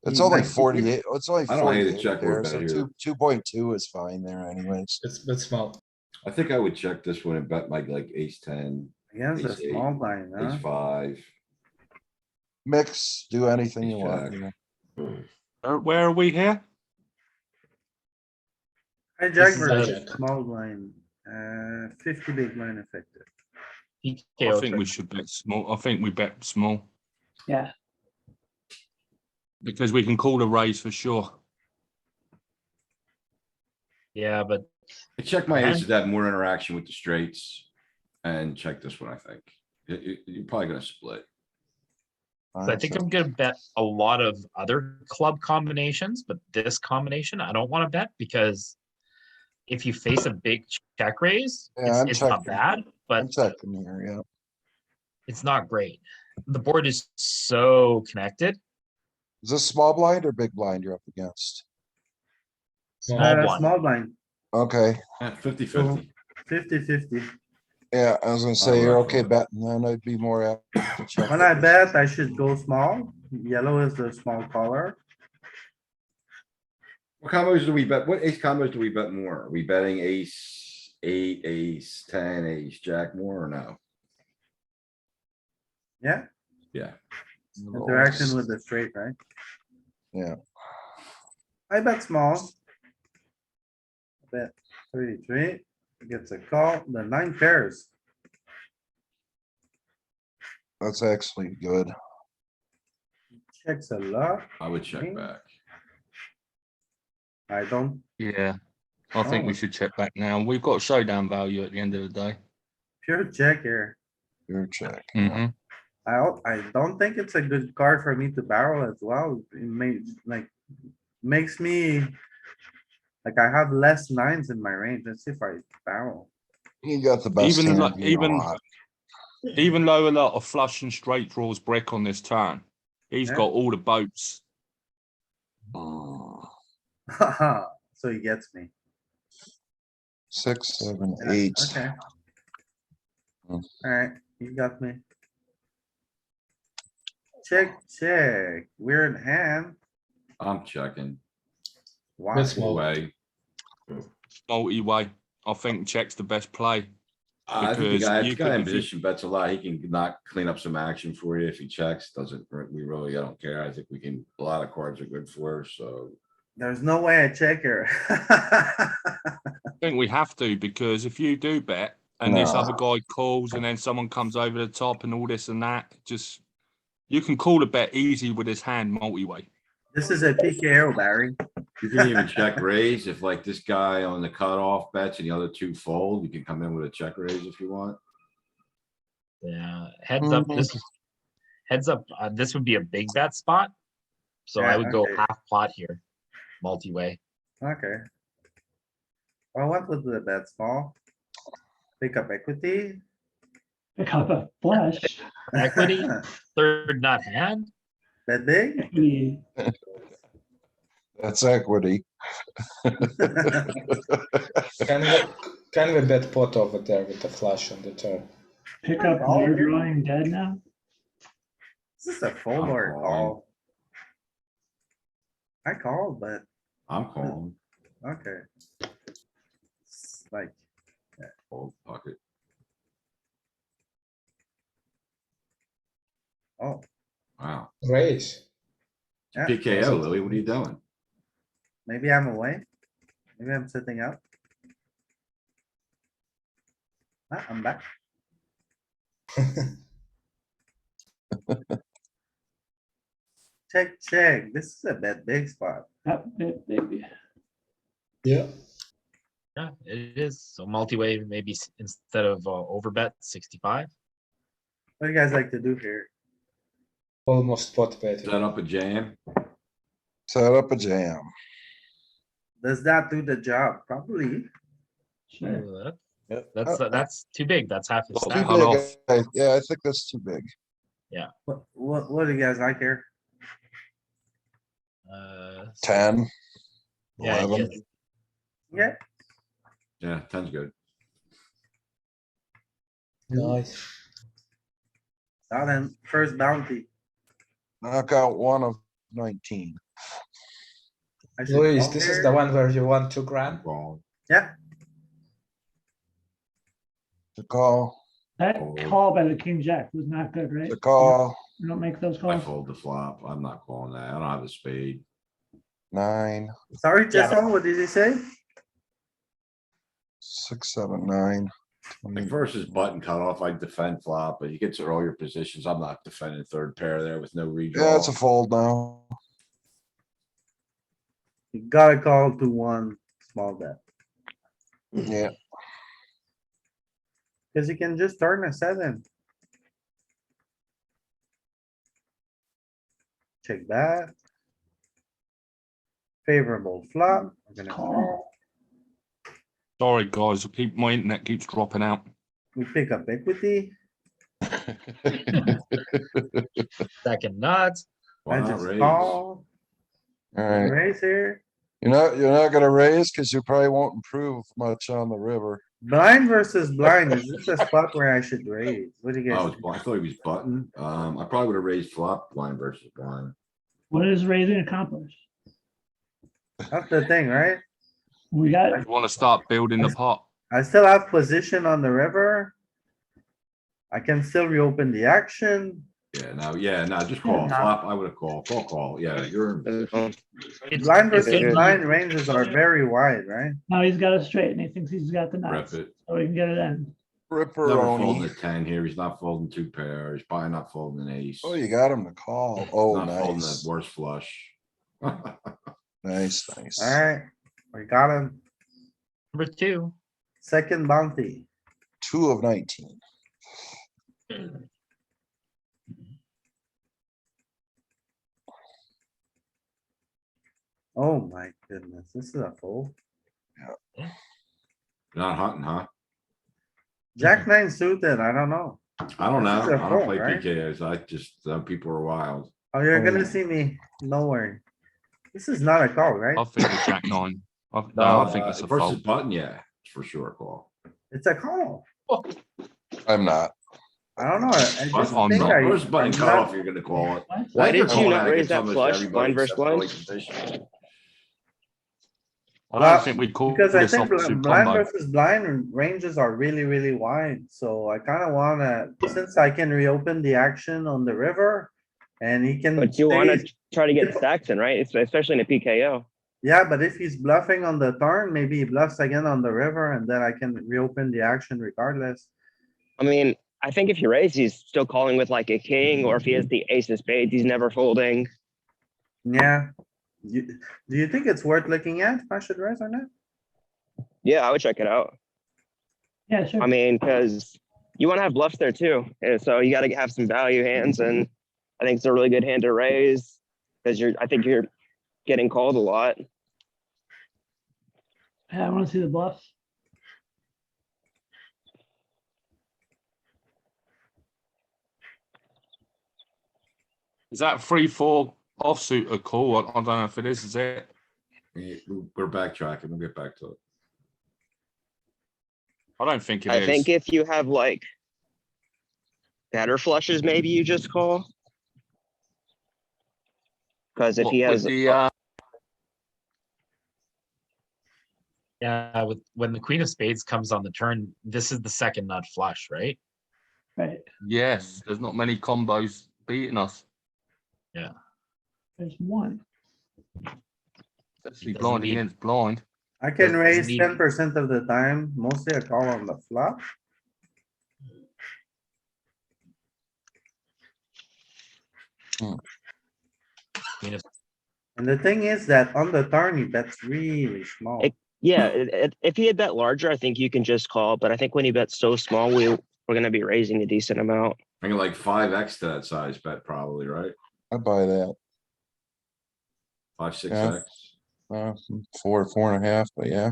[SPEAKER 2] It's
[SPEAKER 1] He
[SPEAKER 2] only
[SPEAKER 1] might be-
[SPEAKER 2] 48, it's only
[SPEAKER 3] I don't hate a
[SPEAKER 2] 48
[SPEAKER 3] check
[SPEAKER 2] there,
[SPEAKER 3] or
[SPEAKER 2] so
[SPEAKER 3] bet here.
[SPEAKER 2] 2.2 is fine there anyways.
[SPEAKER 7] It's small.
[SPEAKER 3] I think I would check this one and bet like ace 10,
[SPEAKER 1] Against a
[SPEAKER 3] Ace eight,
[SPEAKER 1] small blind, huh?
[SPEAKER 3] ace 5.
[SPEAKER 2] Mix, do anything you
[SPEAKER 3] Ace
[SPEAKER 2] want.
[SPEAKER 3] jack.
[SPEAKER 2] you
[SPEAKER 8] Where
[SPEAKER 2] know.
[SPEAKER 8] are we here?
[SPEAKER 1] Hijack
[SPEAKER 4] This is
[SPEAKER 1] versus
[SPEAKER 7] a-
[SPEAKER 1] small blind, 50 big blind effective.
[SPEAKER 8] I
[SPEAKER 4] PKO
[SPEAKER 8] think we
[SPEAKER 4] turn.
[SPEAKER 8] should bet small. I think we bet small
[SPEAKER 5] Yeah,
[SPEAKER 8] because we can call the raise for sure.
[SPEAKER 4] Yeah, but
[SPEAKER 3] I check my
[SPEAKER 4] And-
[SPEAKER 3] aces that have more interaction with the straights. And check this one, I think. You're probably gonna split.
[SPEAKER 4] so I think I'm gonna bet a lot of other club combinations, but this combination I don't want to bet because if you face a big check raise,
[SPEAKER 2] Yeah, I'm
[SPEAKER 4] it's not
[SPEAKER 2] checking.
[SPEAKER 4] bad,
[SPEAKER 2] I'm
[SPEAKER 4] but
[SPEAKER 2] checking here, yeah.
[SPEAKER 4] it's not great. The board is so connected.
[SPEAKER 2] Is this small blind or big blind you're up against?
[SPEAKER 4] Small blind.
[SPEAKER 1] Small blind,
[SPEAKER 2] Okay,
[SPEAKER 3] 50-50.
[SPEAKER 1] 50-50.
[SPEAKER 2] yeah, I was gonna say
[SPEAKER 3] Oh,
[SPEAKER 2] you're
[SPEAKER 3] right,
[SPEAKER 2] okay
[SPEAKER 3] right.
[SPEAKER 2] betting, then I'd be more apt to check.
[SPEAKER 1] When
[SPEAKER 2] it.
[SPEAKER 1] I bet, I should go small. Yellow is the small color.
[SPEAKER 3] What combos do we bet? What ace combos do we bet more? Are we betting ace 8, ace 10, ace jack more or no?
[SPEAKER 1] Yeah,
[SPEAKER 3] Yeah,
[SPEAKER 1] interaction with the straight, right?
[SPEAKER 2] Yeah.
[SPEAKER 1] I bet small. Bet 33, gets a call, the 9 pairs.
[SPEAKER 2] That's actually good.
[SPEAKER 1] Checks a lot.
[SPEAKER 3] I would check back.
[SPEAKER 1] I don't,
[SPEAKER 8] Yeah, I think we
[SPEAKER 1] Oh.
[SPEAKER 8] should check back now. We've got showdown value at the end of the day.
[SPEAKER 1] pure check here.
[SPEAKER 2] Your check.
[SPEAKER 8] Mhm.
[SPEAKER 1] I don't think it's a good card for me to barrel as well. It makes me. Like I have less 9s in my range. Let's see if I barrel.
[SPEAKER 2] You got the best
[SPEAKER 8] Even
[SPEAKER 2] hand
[SPEAKER 8] like-
[SPEAKER 2] you
[SPEAKER 8] even-
[SPEAKER 2] want.
[SPEAKER 8] Even though a lot of flush and straight draws brick on this turn, he's
[SPEAKER 1] Yeah.
[SPEAKER 8] got all the boats.
[SPEAKER 2] Mm,
[SPEAKER 1] So he gets me.
[SPEAKER 2] 6, 7,
[SPEAKER 1] Yeah,
[SPEAKER 2] 8.
[SPEAKER 1] Okay.
[SPEAKER 2] Mm.
[SPEAKER 1] Alright, you got me. Check, check. Weird hand.
[SPEAKER 3] I'm checking.
[SPEAKER 1] Why?
[SPEAKER 7] That's small.
[SPEAKER 3] Way.
[SPEAKER 8] Multi-way. I think check's the best play.
[SPEAKER 3] I think the
[SPEAKER 8] Because
[SPEAKER 3] guy,
[SPEAKER 8] you
[SPEAKER 3] the
[SPEAKER 8] could-
[SPEAKER 3] guy in
[SPEAKER 8] if you-
[SPEAKER 3] position bets a lot. He can not clean up some action for you if he checks. Doesn't, we really, I don't care. I think we can, a lot of cards are good for us, so.
[SPEAKER 1] There's no way I check here.
[SPEAKER 8] I think we have to, because if you do bet and this
[SPEAKER 2] No.
[SPEAKER 8] other guy calls and then someone comes over the top and all this and that, just you can call a bet easy with his hand multi-way.
[SPEAKER 1] This is a PKO, Barry.
[SPEAKER 3] You can even check raise if like this guy on the cutoff bets and the other two fold, you can come in with a check raise if you want.
[SPEAKER 4] Yeah, heads up, this is, heads up, this would be a big bet spot. So I
[SPEAKER 1] Yeah,
[SPEAKER 4] would go
[SPEAKER 1] okay.
[SPEAKER 4] half pot here, multi-way.
[SPEAKER 1] Okay. I went with the bet small. Pick up equity.
[SPEAKER 5] Pick up a flush.
[SPEAKER 4] Equity, third nut hand.
[SPEAKER 1] Bet big.
[SPEAKER 5] Equity.
[SPEAKER 2] That's equity.
[SPEAKER 7] Can we bet pot over there with the flush on the turn?
[SPEAKER 5] Pick up
[SPEAKER 1] Call
[SPEAKER 5] your
[SPEAKER 1] here.
[SPEAKER 5] drawing dead now.
[SPEAKER 1] This is a fold or a
[SPEAKER 3] I'm
[SPEAKER 1] call. I called, but
[SPEAKER 3] I'm calling,
[SPEAKER 1] okay. It's like,
[SPEAKER 3] fold pocket.
[SPEAKER 1] oh,
[SPEAKER 3] Wow.
[SPEAKER 7] Raise.
[SPEAKER 1] yeah,
[SPEAKER 3] PKO, Louis, what are you doing?
[SPEAKER 1] maybe I'm away. Maybe I'm sitting up. Ah, I'm back. Check, check. This is a bet big spot.
[SPEAKER 5] Up bit, baby.
[SPEAKER 7] Yeah.
[SPEAKER 4] Yeah, it is. So multi-way, maybe instead of over bet 65.
[SPEAKER 1] What do you guys like to do here?
[SPEAKER 7] Almost pot betting.
[SPEAKER 3] Set up a jam.
[SPEAKER 2] Set up a jam.
[SPEAKER 1] Does that do the job? Probably.
[SPEAKER 5] Sure.
[SPEAKER 4] Ooh, that's too big. That's half his
[SPEAKER 8] Too
[SPEAKER 2] Too
[SPEAKER 4] stack.
[SPEAKER 8] Cut
[SPEAKER 2] big.
[SPEAKER 8] off.
[SPEAKER 2] Yeah, I think that's too big.
[SPEAKER 1] What do you guys like here?
[SPEAKER 2] 10,
[SPEAKER 4] Yeah,
[SPEAKER 2] 11.
[SPEAKER 1] Yeah,
[SPEAKER 3] Yeah, 10's good.
[SPEAKER 7] Nice.
[SPEAKER 1] now then, first bounty.
[SPEAKER 2] Knock out one of 19.
[SPEAKER 1] I should
[SPEAKER 7] Louis,
[SPEAKER 1] call
[SPEAKER 7] this
[SPEAKER 1] here.
[SPEAKER 7] is the one where you won 2
[SPEAKER 3] I'm
[SPEAKER 7] grand.
[SPEAKER 3] calling.
[SPEAKER 1] Yeah,
[SPEAKER 2] The call,
[SPEAKER 5] That
[SPEAKER 3] Fold.
[SPEAKER 5] call by the king jack was not good, right?
[SPEAKER 2] the call,
[SPEAKER 5] You don't make those
[SPEAKER 3] I
[SPEAKER 5] calls.
[SPEAKER 3] fold the flop. I'm not calling that. I don't have a spade.
[SPEAKER 2] 9,
[SPEAKER 1] sorry,
[SPEAKER 4] Yeah,
[SPEAKER 1] Tristan, what did he say?
[SPEAKER 2] 6, 7, 9.
[SPEAKER 3] Like versus button cutoff, I defend flop, but you get to earlier positions. I'm not defending third pair there with no redraw.
[SPEAKER 2] Yeah, it's a fold now.
[SPEAKER 1] You gotta call to one small bet.
[SPEAKER 2] Yeah,
[SPEAKER 1] Cause you can just turn a 7. Check that. Favorable flop. I'm gonna call.
[SPEAKER 8] Sorry, guys. My internet keeps dropping out.
[SPEAKER 1] We pick up equity.
[SPEAKER 4] second nut.
[SPEAKER 3] Why
[SPEAKER 1] I
[SPEAKER 3] not
[SPEAKER 1] just
[SPEAKER 3] raise?
[SPEAKER 1] call.
[SPEAKER 2] alright.
[SPEAKER 1] Raise here.
[SPEAKER 2] You're not gonna raise because you probably won't improve much on the river.
[SPEAKER 1] Blind versus blind. Is this a spot where I should raise? What do you
[SPEAKER 3] Oh,
[SPEAKER 1] guys?
[SPEAKER 3] it's
[SPEAKER 1] think?
[SPEAKER 3] blind. I thought he was button. I probably would have raised flop blind versus blind.
[SPEAKER 5] What does raising accomplish?
[SPEAKER 1] That's the thing, right?
[SPEAKER 5] We got,
[SPEAKER 8] You want to start building the pot.
[SPEAKER 1] I still have position on the river. I can still reopen the action.
[SPEAKER 3] Yeah, no, just call
[SPEAKER 5] No.
[SPEAKER 3] flop. I would have called, call. Yeah, you're.
[SPEAKER 4] It's,
[SPEAKER 1] Blind
[SPEAKER 4] it's
[SPEAKER 1] versus
[SPEAKER 4] gonna be-
[SPEAKER 1] blind ranges are very wide, right?
[SPEAKER 5] now he's got it straight and he thinks he's got the
[SPEAKER 3] Rep
[SPEAKER 5] nuts.
[SPEAKER 3] it.
[SPEAKER 5] So he can get it in.
[SPEAKER 3] Never folding
[SPEAKER 2] Ripperoni.
[SPEAKER 3] a 10 here. He's not folding 2 pair. He's probably not folding an ace.
[SPEAKER 2] Oh, you got him to call. Oh,
[SPEAKER 3] Not folding
[SPEAKER 2] nice.
[SPEAKER 3] that worst flush.
[SPEAKER 2] Nice, nice.
[SPEAKER 1] Alright, we got him.
[SPEAKER 4] number 2.
[SPEAKER 1] Second bounty.
[SPEAKER 2] 2 of 19.
[SPEAKER 1] Oh my goodness, this is a fold.
[SPEAKER 3] Not hunting, huh?
[SPEAKER 1] Jack nine suited, I don't know.
[SPEAKER 3] I don't know.
[SPEAKER 1] This is a
[SPEAKER 3] I don't
[SPEAKER 1] fold,
[SPEAKER 3] play
[SPEAKER 1] right?
[SPEAKER 3] PKs. I just, people are wild.
[SPEAKER 1] Oh, you're
[SPEAKER 2] Oh.
[SPEAKER 1] gonna see me. No worry. This is not a call, right?
[SPEAKER 8] I think it's Jack 9. No, I think it's a
[SPEAKER 3] Versus
[SPEAKER 8] fold.
[SPEAKER 3] button, yeah, it's for sure a call.
[SPEAKER 1] It's a call.
[SPEAKER 2] I'm not.
[SPEAKER 1] I don't know. I just
[SPEAKER 8] I'm
[SPEAKER 1] think
[SPEAKER 8] not.
[SPEAKER 1] I.
[SPEAKER 3] Versus button
[SPEAKER 1] I'm
[SPEAKER 3] cutoff,
[SPEAKER 1] not-
[SPEAKER 3] you're gonna call it.
[SPEAKER 5] What?
[SPEAKER 9] Why
[SPEAKER 3] I think
[SPEAKER 9] did
[SPEAKER 3] they're
[SPEAKER 9] you
[SPEAKER 3] calling
[SPEAKER 9] not raise
[SPEAKER 3] against
[SPEAKER 9] that
[SPEAKER 3] almost
[SPEAKER 9] flush,
[SPEAKER 3] everybody
[SPEAKER 9] blind versus
[SPEAKER 3] except early
[SPEAKER 9] blind?
[SPEAKER 3] position.
[SPEAKER 8] I
[SPEAKER 1] Well,
[SPEAKER 8] don't think we call
[SPEAKER 1] Because I
[SPEAKER 8] this
[SPEAKER 1] think
[SPEAKER 8] offsuit
[SPEAKER 1] blind
[SPEAKER 8] combo.
[SPEAKER 1] versus blind ranges are really, really wide, so I kinda wanna, since I can reopen the action on the river. And he can.
[SPEAKER 9] But you wanna
[SPEAKER 1] stay-
[SPEAKER 9] try to get stacks in, right? Especially in a PKO.
[SPEAKER 1] Yeah, but if he's bluffing on the turn, maybe he bluffs again on the river and then I can reopen the action regardless.
[SPEAKER 9] I mean, I think if you raise, he's still calling with like a king, or if he has the ace of spades, he's never folding.
[SPEAKER 1] Yeah. Do you think it's worth looking at if I should raise or not?
[SPEAKER 9] Yeah, I would check it out.
[SPEAKER 5] Yeah, sure.
[SPEAKER 9] I mean, because you want to have bluffs there too. And so you got to have some value hands, and I think it's a really good hand to raise because I think you're getting called a lot.
[SPEAKER 5] Yeah, I wanna see the bluffs.
[SPEAKER 8] Is that 3-4 offsuit a call? I don't know if it is it?
[SPEAKER 3] We're backtracking. We'll get back to it.
[SPEAKER 8] I don't think it
[SPEAKER 9] I
[SPEAKER 8] is.
[SPEAKER 9] think if you have like better flushes, maybe you just call. Because if
[SPEAKER 8] What,
[SPEAKER 9] he
[SPEAKER 8] with
[SPEAKER 9] has,
[SPEAKER 8] the,
[SPEAKER 4] Yeah, with when the queen of spades comes on the turn, this is the second nut flush, right?
[SPEAKER 5] Right,
[SPEAKER 8] yes, there's not many combos beating us.
[SPEAKER 5] there's one.
[SPEAKER 8] Especially
[SPEAKER 4] doesn't
[SPEAKER 8] blind
[SPEAKER 4] need-
[SPEAKER 8] against blind.
[SPEAKER 1] I can
[SPEAKER 4] Doesn't
[SPEAKER 1] raise
[SPEAKER 4] need-
[SPEAKER 1] 10% of the time, mostly a call on the flop.
[SPEAKER 4] Queen of
[SPEAKER 1] And the thing is that on the turn, he bets really small.
[SPEAKER 9] yeah, if he had bet larger, I think you can just call. But I think when he bets so small, we're going to be raising a decent amount.
[SPEAKER 3] I think like 5x to that size bet probably, right?
[SPEAKER 2] I buy that.
[SPEAKER 3] 5, 6x.
[SPEAKER 2] Yeah. 4.5, but yeah.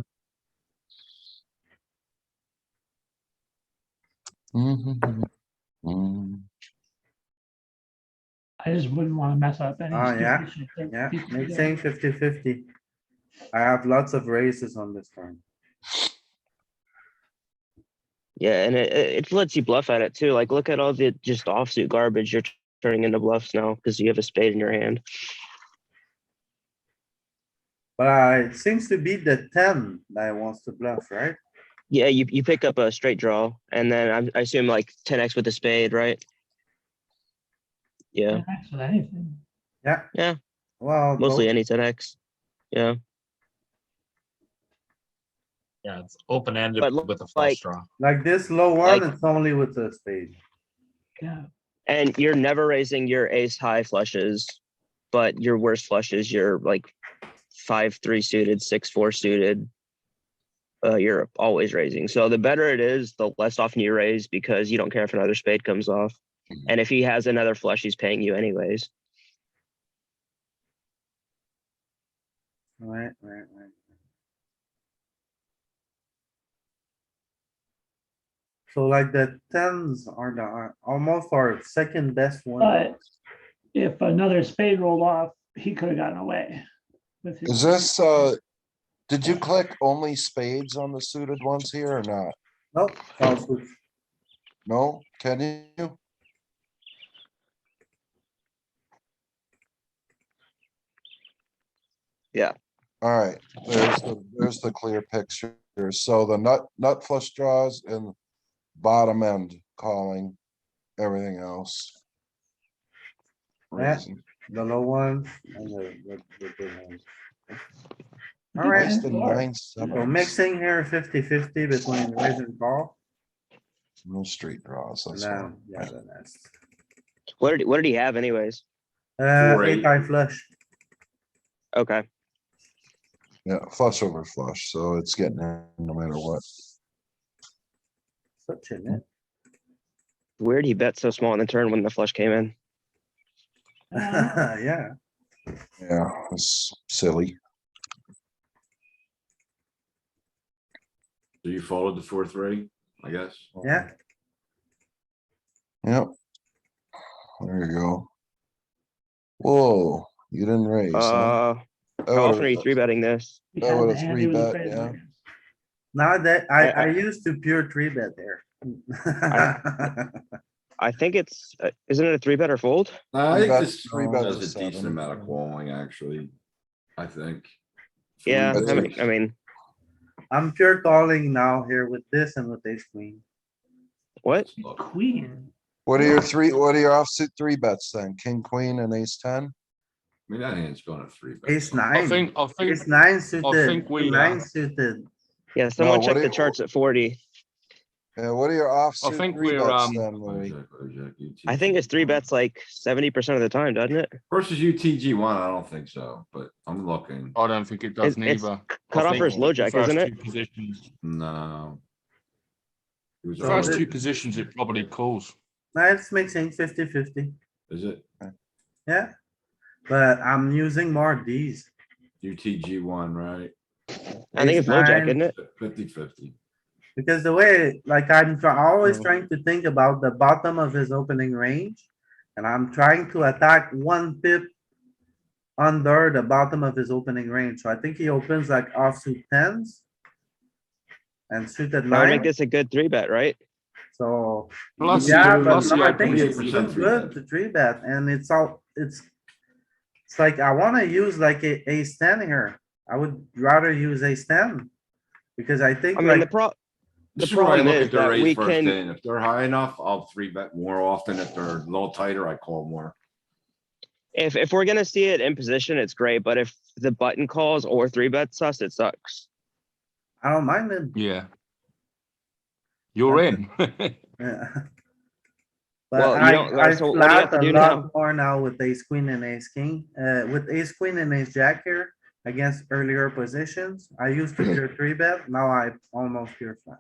[SPEAKER 2] Mm.
[SPEAKER 5] I just wouldn't wanna mess up any.
[SPEAKER 1] Ah, yeah,
[SPEAKER 5] stupid shit that
[SPEAKER 1] Yeah,
[SPEAKER 5] people do.
[SPEAKER 1] mixing 50-50. I have lots of raises on this turn.
[SPEAKER 9] Yeah, and it lets you bluff at it too. Like, look at all the just offsuit garbage you're turning into bluffs now because you have a spade in your hand.
[SPEAKER 1] But it seems to be the 10 that wants to bluff, right?
[SPEAKER 9] Yeah, you pick up a straight draw, and then I assume like 10x with a spade, right? Yeah,
[SPEAKER 5] 10x with anything.
[SPEAKER 1] Yeah.
[SPEAKER 9] Yeah.
[SPEAKER 1] Well,
[SPEAKER 9] mostly
[SPEAKER 1] both.
[SPEAKER 9] any 10x. Yeah,
[SPEAKER 4] Yeah, it's open ended
[SPEAKER 9] But
[SPEAKER 4] with a flush
[SPEAKER 9] like-
[SPEAKER 4] draw.
[SPEAKER 1] Like this low one,
[SPEAKER 9] Like-
[SPEAKER 1] it's only with the spade.
[SPEAKER 5] Yeah,
[SPEAKER 9] and you're never raising your ace high flushes, but your worst flushes, you're like 5-3 suited, 6-4 suited. You're always raising. So the better it is, the less often you raise because you don't care if another spade comes off. And if he has another flush, he's paying you anyways.
[SPEAKER 1] Right. So like the tens are almost our second best one.
[SPEAKER 5] but if another spade rolled off, he could have gotten away. With his.
[SPEAKER 2] Is this, did you click only spades on the suited ones here or not?
[SPEAKER 1] Nope, also,
[SPEAKER 2] No, can you?
[SPEAKER 9] Yeah.
[SPEAKER 2] Alright, there's the clear picture. So the nut flush draws and bottom end calling everything else.
[SPEAKER 1] Yeah.
[SPEAKER 2] Raising.
[SPEAKER 1] the low ones and the big ones.
[SPEAKER 5] Good
[SPEAKER 1] Alright,
[SPEAKER 2] Less
[SPEAKER 5] hand
[SPEAKER 2] than
[SPEAKER 5] for it.
[SPEAKER 2] 9
[SPEAKER 1] so
[SPEAKER 2] sevens.
[SPEAKER 1] mixing here 50-50 between raise and call.
[SPEAKER 2] No straight draws,
[SPEAKER 1] And
[SPEAKER 2] that's
[SPEAKER 1] then,
[SPEAKER 2] fine.
[SPEAKER 1] yeah, the next.
[SPEAKER 9] What did he have anyways?
[SPEAKER 1] 8
[SPEAKER 3] 4-8.
[SPEAKER 1] high flush.
[SPEAKER 9] Okay.
[SPEAKER 2] Yeah, flush over flush, so it's getting in no matter what.
[SPEAKER 1] Such a net.
[SPEAKER 9] Weird he bet so small in the turn when the flush came in.
[SPEAKER 1] Yeah,
[SPEAKER 2] Yeah, it's silly.
[SPEAKER 3] So you folded the 4-3, I guess.
[SPEAKER 1] yeah.
[SPEAKER 2] Yep. There you go. Whoa, you didn't raise, huh?
[SPEAKER 9] How often are you 3-betting this?
[SPEAKER 5] He
[SPEAKER 2] That
[SPEAKER 5] had the
[SPEAKER 2] would've
[SPEAKER 5] hand he was
[SPEAKER 2] 3-bet,
[SPEAKER 5] afraid of
[SPEAKER 2] yeah.
[SPEAKER 5] against.
[SPEAKER 1] Now that I
[SPEAKER 9] I-
[SPEAKER 1] used to pure 3-bet there.
[SPEAKER 9] I think it's, isn't it a 3-bet or fold?
[SPEAKER 3] I
[SPEAKER 2] Three
[SPEAKER 3] think
[SPEAKER 2] bets-
[SPEAKER 3] this
[SPEAKER 2] three bets
[SPEAKER 3] does
[SPEAKER 2] is
[SPEAKER 3] a decent
[SPEAKER 2] 7.
[SPEAKER 3] amount of calling, actually. I think.
[SPEAKER 9] Yeah,
[SPEAKER 3] Three
[SPEAKER 2] That's
[SPEAKER 3] bigs.
[SPEAKER 9] I mean,
[SPEAKER 1] I'm pure calling now here with this and with ace queen.
[SPEAKER 9] what?
[SPEAKER 3] Look,
[SPEAKER 5] Queen.
[SPEAKER 2] What are your offsuit 3 bets then? King, queen and ace 10?
[SPEAKER 3] I mean, that hand's gonna three bet.
[SPEAKER 1] Ace
[SPEAKER 3] some.
[SPEAKER 8] I
[SPEAKER 1] nine,
[SPEAKER 8] think
[SPEAKER 1] ace nine suited,
[SPEAKER 8] think we,
[SPEAKER 1] nine suited.
[SPEAKER 9] Yeah, someone
[SPEAKER 2] what
[SPEAKER 9] check
[SPEAKER 2] do
[SPEAKER 9] the
[SPEAKER 2] you-
[SPEAKER 9] charts at 40.
[SPEAKER 2] Yeah, what are your offsuit
[SPEAKER 8] think
[SPEAKER 2] three
[SPEAKER 8] we're,
[SPEAKER 2] bets
[SPEAKER 8] um,
[SPEAKER 2] then, Louis?
[SPEAKER 3] Hijack, hijack,
[SPEAKER 9] I think it's three
[SPEAKER 3] UTG1.
[SPEAKER 9] bets like 70% of the time, doesn't it?
[SPEAKER 3] Versus UTG1, I don't think so, but I'm looking.
[SPEAKER 8] I don't think it does
[SPEAKER 9] It's
[SPEAKER 8] neither.
[SPEAKER 9] cut
[SPEAKER 8] I
[SPEAKER 9] off
[SPEAKER 8] think
[SPEAKER 9] versus low
[SPEAKER 8] the
[SPEAKER 9] jack,
[SPEAKER 8] first
[SPEAKER 9] isn't it?
[SPEAKER 8] two positions,
[SPEAKER 3] No. It was
[SPEAKER 1] So
[SPEAKER 8] first
[SPEAKER 1] the-
[SPEAKER 8] two
[SPEAKER 3] already-
[SPEAKER 8] positions, it probably calls.
[SPEAKER 1] Nah, it's mixing 50-50.
[SPEAKER 3] Is it
[SPEAKER 1] Yeah. But I'm using more of these.
[SPEAKER 3] UTG1, right?
[SPEAKER 9] I think it's low jack,
[SPEAKER 1] Ace-nine.
[SPEAKER 9] isn't it?
[SPEAKER 3] 50-50.
[SPEAKER 1] Because the way, like, always
[SPEAKER 9] Oh.
[SPEAKER 1] trying to think about the bottom of his opening range. And I'm trying to attack 1 pip under the bottom of his opening range. So I think he opens like offsuit tens. And suited
[SPEAKER 9] That would make
[SPEAKER 1] nine,
[SPEAKER 9] this a good three bet, right?
[SPEAKER 1] so,
[SPEAKER 8] Plus,
[SPEAKER 1] yeah,
[SPEAKER 8] the-
[SPEAKER 1] but
[SPEAKER 8] plus the
[SPEAKER 1] no, I think
[SPEAKER 8] open
[SPEAKER 1] it's
[SPEAKER 3] 28%
[SPEAKER 1] too
[SPEAKER 3] three
[SPEAKER 1] good
[SPEAKER 3] bet.
[SPEAKER 1] to three bet, and it's all, it's like, I wanna use like a ace ten here. I would rather use ace ten. Because I think
[SPEAKER 9] I mean, the
[SPEAKER 1] like,
[SPEAKER 9] pro,
[SPEAKER 3] This
[SPEAKER 9] The
[SPEAKER 3] is where I
[SPEAKER 9] problem
[SPEAKER 3] look
[SPEAKER 9] is
[SPEAKER 3] at their
[SPEAKER 9] that we
[SPEAKER 3] raise first
[SPEAKER 9] can-
[SPEAKER 3] in. If they're high enough, I'll three bet more often. If they're a little tighter, I call more.
[SPEAKER 9] if we're gonna see it in position, it's great, but if the button calls or three bets us, it sucks.
[SPEAKER 1] I don't mind it.
[SPEAKER 8] Yeah. You're in.
[SPEAKER 1] Yeah.
[SPEAKER 9] Well,
[SPEAKER 1] But
[SPEAKER 9] you
[SPEAKER 1] I
[SPEAKER 9] don't-
[SPEAKER 1] I
[SPEAKER 9] so what do you have
[SPEAKER 1] flat
[SPEAKER 9] to
[SPEAKER 1] a
[SPEAKER 9] do
[SPEAKER 1] lot
[SPEAKER 9] now?
[SPEAKER 1] more now with ace queen and ace king, with ace queen and ace jack here. Against earlier positions, I used to pure three bet, now I almost pure flat.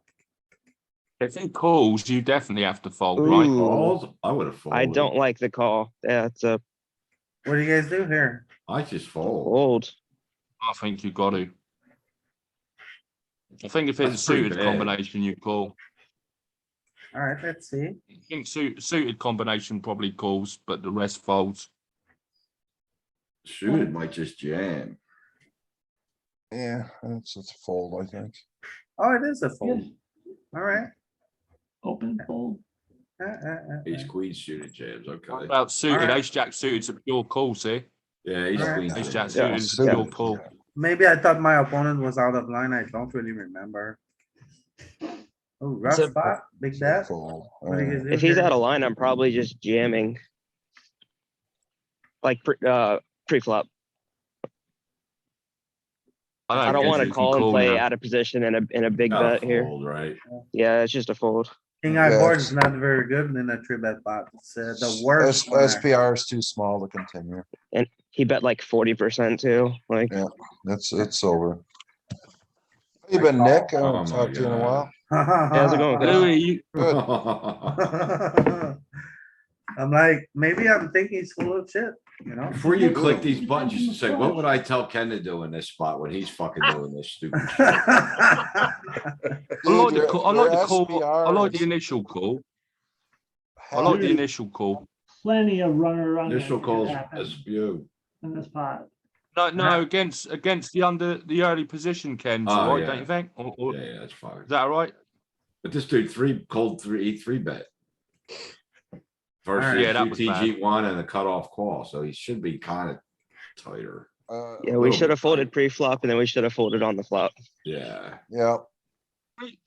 [SPEAKER 8] If it calls, you definitely have to fold,
[SPEAKER 9] Ooh.
[SPEAKER 8] right?
[SPEAKER 3] Calls, I would have folded.
[SPEAKER 9] I don't like the call. Yeah, it's a
[SPEAKER 1] What do you guys do here?
[SPEAKER 3] I just fold.
[SPEAKER 9] fold.
[SPEAKER 8] I think you got to. I think if it's a
[SPEAKER 3] That's pretty
[SPEAKER 8] suited
[SPEAKER 3] bad.
[SPEAKER 8] combination, you call.
[SPEAKER 1] Alright, let's see.
[SPEAKER 8] I think suited combination probably calls, but the rest folds.
[SPEAKER 3] Suited might just jam.
[SPEAKER 2] Yeah, it's a fold, I think.
[SPEAKER 1] Oh, it is a fold. Alright.
[SPEAKER 5] Open fold.
[SPEAKER 3] Ace queen suited jams,
[SPEAKER 8] What
[SPEAKER 3] okay.
[SPEAKER 8] about suited?
[SPEAKER 1] Alright.
[SPEAKER 8] Ace jack suited's a pure call, see?
[SPEAKER 3] Yeah, ace
[SPEAKER 1] Alright.
[SPEAKER 3] queen.
[SPEAKER 8] Ace jack
[SPEAKER 3] jams.
[SPEAKER 8] suited is a
[SPEAKER 2] suited,
[SPEAKER 8] pure call.
[SPEAKER 1] Maybe I thought my opponent was out of line, I don't really remember. Oh, rough
[SPEAKER 4] a-
[SPEAKER 1] spot, big bet.
[SPEAKER 2] Fold.
[SPEAKER 1] What do you guys do
[SPEAKER 9] If he's
[SPEAKER 1] here?
[SPEAKER 9] out of line, I'm probably just jamming. Like pre-flop. I don't
[SPEAKER 8] guess
[SPEAKER 9] wanna
[SPEAKER 8] you can
[SPEAKER 9] call and play
[SPEAKER 8] now.
[SPEAKER 9] out of position in a big
[SPEAKER 3] Gotta
[SPEAKER 9] bet here.
[SPEAKER 3] fold, right?
[SPEAKER 9] Yeah, it's just a fold.
[SPEAKER 1] King eye board is
[SPEAKER 2] Yes.
[SPEAKER 1] not very good in a three bet pot. It's the worst. one, actually.
[SPEAKER 2] SPR is too small to continue.
[SPEAKER 9] He bet like 40% too. Like,
[SPEAKER 2] Yeah. It's over. How you been, Nick? I
[SPEAKER 3] Oh
[SPEAKER 2] haven't
[SPEAKER 3] my
[SPEAKER 2] talked to you in a while.
[SPEAKER 9] how's it going, guys?
[SPEAKER 8] Louis, you,
[SPEAKER 1] I'm like, maybe I'm thinking he's full of shit, you know?
[SPEAKER 3] Before you click these buttons, you should say, what would I tell Ken to do in this spot when he's fucking doing this stupid shit?
[SPEAKER 8] I like the
[SPEAKER 2] Dude,
[SPEAKER 8] call. I
[SPEAKER 2] your
[SPEAKER 8] like the call. I like the
[SPEAKER 2] SPR
[SPEAKER 8] initial call. I
[SPEAKER 2] is
[SPEAKER 8] like the
[SPEAKER 5] Dude.
[SPEAKER 8] initial call.
[SPEAKER 5] Plenty of runner.
[SPEAKER 3] Initial calls as view.
[SPEAKER 5] In this spot.
[SPEAKER 8] No, against the early position, Ken.
[SPEAKER 3] Oh,
[SPEAKER 8] Right?
[SPEAKER 3] yeah.
[SPEAKER 8] Don't you think? Or,
[SPEAKER 3] Yeah, that's fine.
[SPEAKER 8] is that all right?
[SPEAKER 3] But this dude three bet. Versus
[SPEAKER 8] Yeah, that was bad.
[SPEAKER 3] UTG1 and a cutoff call, so he should be kind of tighter.
[SPEAKER 9] Yeah,
[SPEAKER 3] little
[SPEAKER 9] we
[SPEAKER 3] bit
[SPEAKER 9] should have folded
[SPEAKER 3] tight.
[SPEAKER 9] pre-flop and then we should have folded on the flop.
[SPEAKER 3] Yeah.
[SPEAKER 2] Yeah,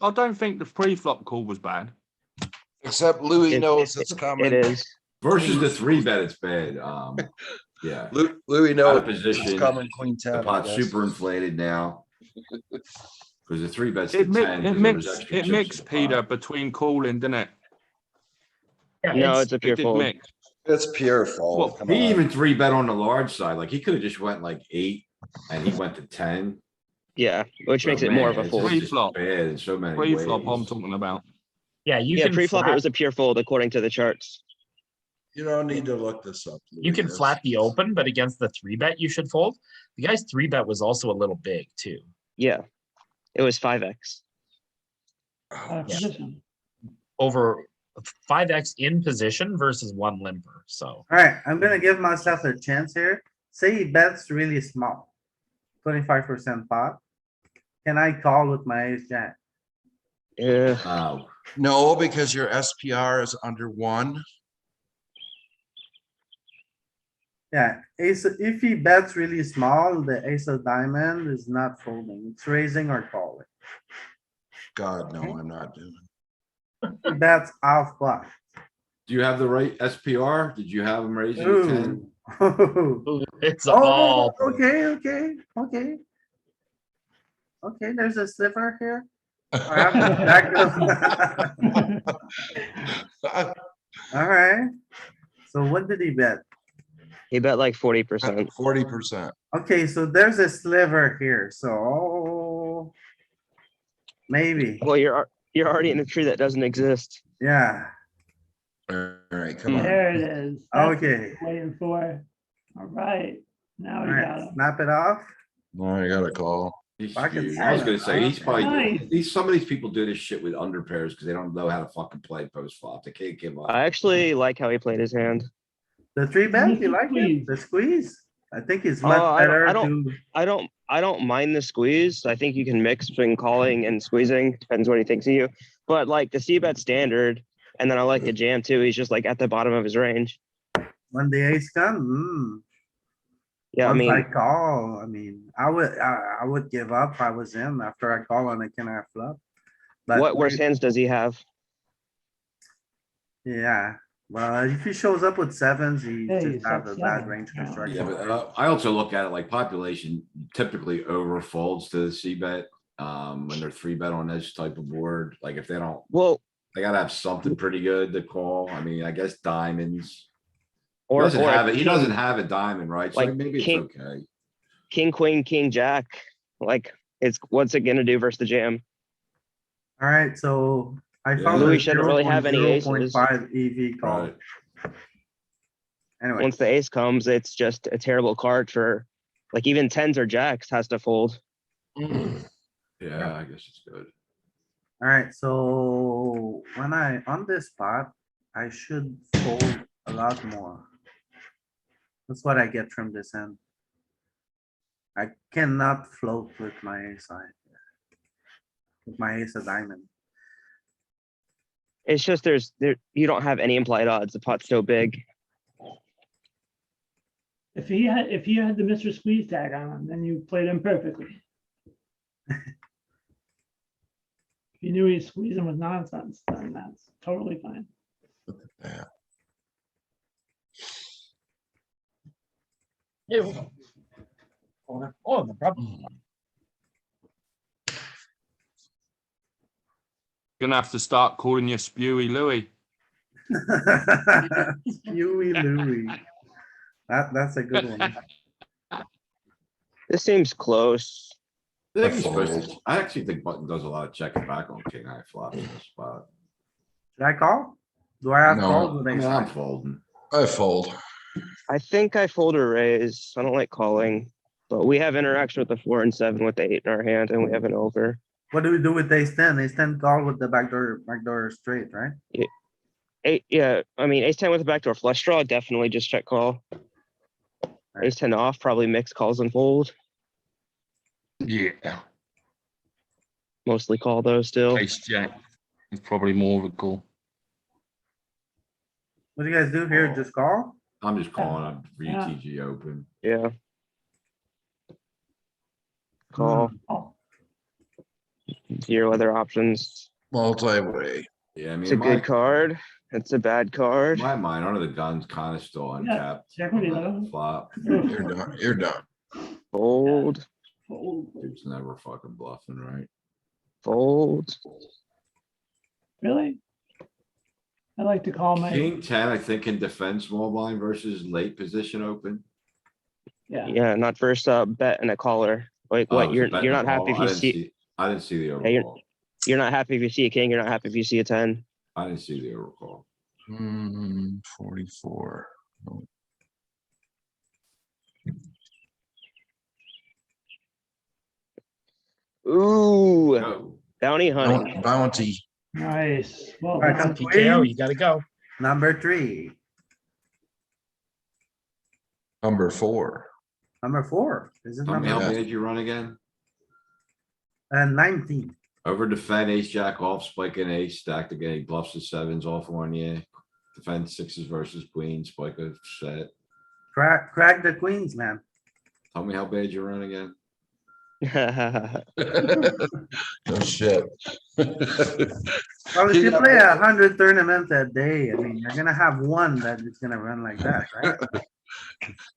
[SPEAKER 8] I don't think the pre-flop call was bad.
[SPEAKER 2] except Louis
[SPEAKER 9] It-
[SPEAKER 2] knows
[SPEAKER 9] it-
[SPEAKER 2] it's coming.
[SPEAKER 9] It is.
[SPEAKER 3] Versus the three bet, it's bad. Yeah.
[SPEAKER 2] Louis
[SPEAKER 3] Out
[SPEAKER 2] knows
[SPEAKER 3] of position.
[SPEAKER 2] it's coming queen ten.
[SPEAKER 3] The
[SPEAKER 2] I
[SPEAKER 3] pot's
[SPEAKER 2] guess.
[SPEAKER 3] super inflated now. Cause the three bet's the
[SPEAKER 8] It
[SPEAKER 3] 10. 'cause there was
[SPEAKER 8] mixed.
[SPEAKER 3] extra
[SPEAKER 8] It
[SPEAKER 3] chips
[SPEAKER 8] mixed,
[SPEAKER 3] in the
[SPEAKER 8] Peter,
[SPEAKER 3] pot.
[SPEAKER 8] between calling, didn't it?
[SPEAKER 9] No, it's a
[SPEAKER 8] It
[SPEAKER 9] pure
[SPEAKER 8] did
[SPEAKER 9] fold.
[SPEAKER 8] mix.
[SPEAKER 2] It's pure fold.
[SPEAKER 8] Well,
[SPEAKER 2] Come
[SPEAKER 3] He
[SPEAKER 2] on.
[SPEAKER 3] even three bet on the large side, like he could have just went like 8 and he went to 10.
[SPEAKER 9] Yeah, which
[SPEAKER 3] But
[SPEAKER 9] makes it more of
[SPEAKER 3] man,
[SPEAKER 9] a
[SPEAKER 3] it's
[SPEAKER 9] fold.
[SPEAKER 3] just
[SPEAKER 8] Pre-flop.
[SPEAKER 3] Bad in so many
[SPEAKER 8] Pre-flop, I'm
[SPEAKER 3] ways.
[SPEAKER 8] talking about.
[SPEAKER 4] Yeah, you
[SPEAKER 9] Yeah,
[SPEAKER 4] can
[SPEAKER 9] pre-flop, it
[SPEAKER 4] flat,
[SPEAKER 9] was a pure fold according to the charts.
[SPEAKER 2] You don't need to look this up.
[SPEAKER 4] you can flat the open, but against the three bet, you should fold. The guy's three bet was also a little big too.
[SPEAKER 9] Yeah. It was 5x.
[SPEAKER 5] Position.
[SPEAKER 4] Over 5x in position versus one limper, so.
[SPEAKER 1] Alright, I'm gonna give myself a chance here. Say he bets really small. 25% pot. Can I call with my ace jack?
[SPEAKER 9] Yeah.
[SPEAKER 3] Oh,
[SPEAKER 2] No, because your SPR is under 1.
[SPEAKER 1] Yeah, ace, if he bets really small, the ace of diamond is not folding. It's raising or calling.
[SPEAKER 2] God, no, I'm not doing.
[SPEAKER 1] He bets half pot.
[SPEAKER 3] do you have the right SPR? Did you have him raising to 10?
[SPEAKER 1] Ooh, Oh,
[SPEAKER 4] It's all.
[SPEAKER 1] okay, okay, okay. Okay, there's a sliver here. I have to back up. Alright. So what did he bet?
[SPEAKER 9] He bet like 40%.
[SPEAKER 2] 40%.
[SPEAKER 1] Okay, so there's a sliver here, so. Maybe,
[SPEAKER 9] Well, you're already in a tree that doesn't exist.
[SPEAKER 1] yeah,
[SPEAKER 2] Alright, come on.
[SPEAKER 5] There it is. That's what
[SPEAKER 1] okay,
[SPEAKER 5] I'm waiting for. All right, now we got
[SPEAKER 1] alright,
[SPEAKER 5] him.
[SPEAKER 1] snap it off.
[SPEAKER 2] No, I got a call.
[SPEAKER 3] He's
[SPEAKER 1] Pocket
[SPEAKER 3] skewed. I was gonna say, he's
[SPEAKER 1] seven.
[SPEAKER 3] probably,
[SPEAKER 5] Nice.
[SPEAKER 3] some of these people do this shit with under pairs because they don't know how to fucking play post flop. They can't give up.
[SPEAKER 9] I actually like how he played his hand.
[SPEAKER 1] The three bet, you
[SPEAKER 5] Mr.
[SPEAKER 1] like it?
[SPEAKER 5] Squeeze.
[SPEAKER 1] The squeeze? I think it's
[SPEAKER 9] Oh,
[SPEAKER 1] much
[SPEAKER 9] I don't-
[SPEAKER 1] better
[SPEAKER 9] I don't-
[SPEAKER 1] to,
[SPEAKER 9] I don't mind the squeeze. I think you can mix between calling and squeezing. Depends what he thinks of you. But like the C-bet standard, and then I like the jam too. He's just like at the bottom of his range.
[SPEAKER 1] when the ace come,
[SPEAKER 9] Yeah, I
[SPEAKER 1] once I
[SPEAKER 9] mean,
[SPEAKER 1] call, I mean, I would give up if I was in after I call on a king half flop. But
[SPEAKER 9] what worse hands does he have?
[SPEAKER 1] yeah, well, if he shows up with sevens, he
[SPEAKER 5] Yeah,
[SPEAKER 1] just
[SPEAKER 5] he's
[SPEAKER 1] have
[SPEAKER 5] at
[SPEAKER 1] a bad
[SPEAKER 5] seven.
[SPEAKER 1] range
[SPEAKER 5] Yeah.
[SPEAKER 1] construction.
[SPEAKER 3] Yeah, but I also look at it like population typically over folds to the C bet. When they're three bet on this type of board, like if they don't,
[SPEAKER 9] Well,
[SPEAKER 3] they gotta have something pretty good to call. I mean, I guess diamonds. He
[SPEAKER 9] or
[SPEAKER 3] doesn't
[SPEAKER 9] or
[SPEAKER 3] have
[SPEAKER 9] a
[SPEAKER 3] it. He
[SPEAKER 9] king-
[SPEAKER 3] doesn't have a diamond, right? So
[SPEAKER 9] like
[SPEAKER 3] maybe it's
[SPEAKER 9] king-
[SPEAKER 3] okay.
[SPEAKER 9] king, queen, king, jack. Like it's what's it gonna do versus the jam?
[SPEAKER 1] Alright, so I
[SPEAKER 3] Yeah.
[SPEAKER 1] found
[SPEAKER 9] Louis
[SPEAKER 1] a
[SPEAKER 9] shouldn't really have any aces.
[SPEAKER 1] 0.5 EV call.
[SPEAKER 3] Right.
[SPEAKER 1] Anyway,
[SPEAKER 9] Once the ace comes, it's just a terrible card for like even tens or jacks has to fold.
[SPEAKER 3] Yeah, I guess it's good.
[SPEAKER 1] alright, so when on this spot, I should fold a lot more. That's what I get from this end. I cannot float with my ace side. With my ace of diamond.
[SPEAKER 9] It's just you don't have any implied odds. The pot's so big.
[SPEAKER 5] If he had the Mr. Squeeze tag on him, then you played him perfectly. If you knew he's squeezing with nonsense, then that's totally fine.
[SPEAKER 2] Yeah.
[SPEAKER 4] Ew. Oh, no problem.
[SPEAKER 8] Gonna have to start calling you Spewy Louis.
[SPEAKER 1] Huey Louie. That's a good one.
[SPEAKER 9] This seems close.
[SPEAKER 3] I think he's supposed to, I actually think button does a lot of checking back on king high flop in this spot.
[SPEAKER 1] Should I call? Do I have
[SPEAKER 2] No.
[SPEAKER 1] calls with
[SPEAKER 3] I
[SPEAKER 1] ace
[SPEAKER 3] mean, I'm
[SPEAKER 1] high?
[SPEAKER 3] folding.
[SPEAKER 2] I fold.
[SPEAKER 9] I think I fold or raise. I don't like calling, but we have interaction with the 4 and 7 with the 8 in our hand, and we have an over.
[SPEAKER 1] What do we do with ace ten? Ace ten call with the backdoor straight, right?
[SPEAKER 9] Yeah, I mean ace 10 with a backdoor flush draw, definitely just check call. Ace 10 off, probably mix calls and fold.
[SPEAKER 8] Yeah.
[SPEAKER 9] Mostly call though still.
[SPEAKER 8] Ace jack is probably more of a call.
[SPEAKER 1] What do you guys do here? Just call?
[SPEAKER 3] I'm just calling up
[SPEAKER 5] Yeah.
[SPEAKER 3] VTG open.
[SPEAKER 9] Yeah. Call.
[SPEAKER 5] Oh,
[SPEAKER 9] Zero other options.
[SPEAKER 2] Multi-way.
[SPEAKER 3] Yeah, I
[SPEAKER 9] It's a
[SPEAKER 3] mean,
[SPEAKER 9] good card. It's a bad card.
[SPEAKER 3] my mind under the gun's kinda still uncapped.
[SPEAKER 5] check
[SPEAKER 3] on
[SPEAKER 5] with
[SPEAKER 3] the
[SPEAKER 5] you.
[SPEAKER 3] Flop,
[SPEAKER 2] You're done. You're done.
[SPEAKER 9] Fold,
[SPEAKER 5] fold.
[SPEAKER 3] dude's never fucking bluffing, right?
[SPEAKER 9] fold.
[SPEAKER 5] Really? I like to call my,
[SPEAKER 3] King ten, I think, can defend small blind versus late position open.
[SPEAKER 5] yeah.
[SPEAKER 9] Yeah, not first bet and a caller. Like
[SPEAKER 3] Oh,
[SPEAKER 9] what?
[SPEAKER 3] it was a
[SPEAKER 9] You're
[SPEAKER 3] bet and a
[SPEAKER 9] not happy
[SPEAKER 3] call.
[SPEAKER 9] if
[SPEAKER 3] I
[SPEAKER 9] you
[SPEAKER 3] didn't
[SPEAKER 9] see
[SPEAKER 3] I didn't see the
[SPEAKER 9] Yeah, you're-
[SPEAKER 3] overcall.
[SPEAKER 9] you're not happy if you see a king. You're not happy if you see a 10.
[SPEAKER 3] I didn't see the overcall.
[SPEAKER 2] 44.
[SPEAKER 9] Ooh,
[SPEAKER 3] Go.
[SPEAKER 9] bounty hunting.
[SPEAKER 2] Bounty.
[SPEAKER 5] Nice. Well,
[SPEAKER 1] Alright,
[SPEAKER 5] done.
[SPEAKER 4] PKO, you gotta go.
[SPEAKER 1] Number three,
[SPEAKER 2] Number 4.
[SPEAKER 1] number four. Is it
[SPEAKER 3] Tell me
[SPEAKER 1] number
[SPEAKER 3] how
[SPEAKER 2] Yeah.
[SPEAKER 3] big you run again?
[SPEAKER 1] 19?
[SPEAKER 3] Over defend ace jack off, spike an ace, stacked again, he bluffs the sevens off on you. Defend sixes versus queens, spike a set.
[SPEAKER 1] Crack the queens, man.
[SPEAKER 3] Tell me how bad you run again.
[SPEAKER 2] No shit.
[SPEAKER 1] Well, if you play 100 tournaments a day, I mean, you're gonna have one that is gonna run like that, right?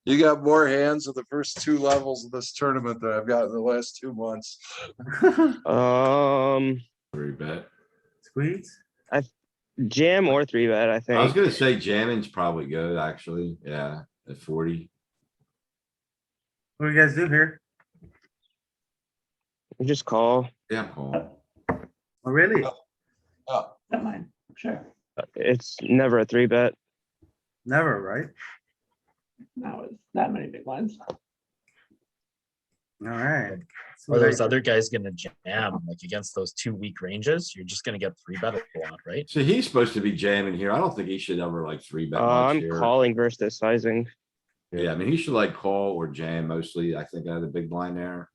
[SPEAKER 2] You got more hands of the first two levels of this tournament than I've got in the last 2 months.
[SPEAKER 3] Three bet.
[SPEAKER 1] Squeeze?
[SPEAKER 9] Jam or three bet, I
[SPEAKER 3] I was
[SPEAKER 9] think.
[SPEAKER 3] gonna say jamming's probably good, actually. Yeah, at 40.
[SPEAKER 1] What do you guys do here?
[SPEAKER 9] Just call.
[SPEAKER 3] Yeah, I'm calling.
[SPEAKER 1] Oh, really?
[SPEAKER 2] Oh,
[SPEAKER 5] That mine, sure.
[SPEAKER 9] It's never a three bet.
[SPEAKER 1] Never, right?
[SPEAKER 5] Not with that many big ones.
[SPEAKER 1] Alright.
[SPEAKER 4] Are those other guys gonna jam like against those two weak ranges? You're just gonna get three bet a lot, right?
[SPEAKER 3] So he's supposed to be jamming here. I don't think he should ever like three bet much
[SPEAKER 9] I'm
[SPEAKER 3] here.
[SPEAKER 9] calling versus sizing.
[SPEAKER 3] Yeah, I mean, he should like call or jam mostly. I think I had a big blind there.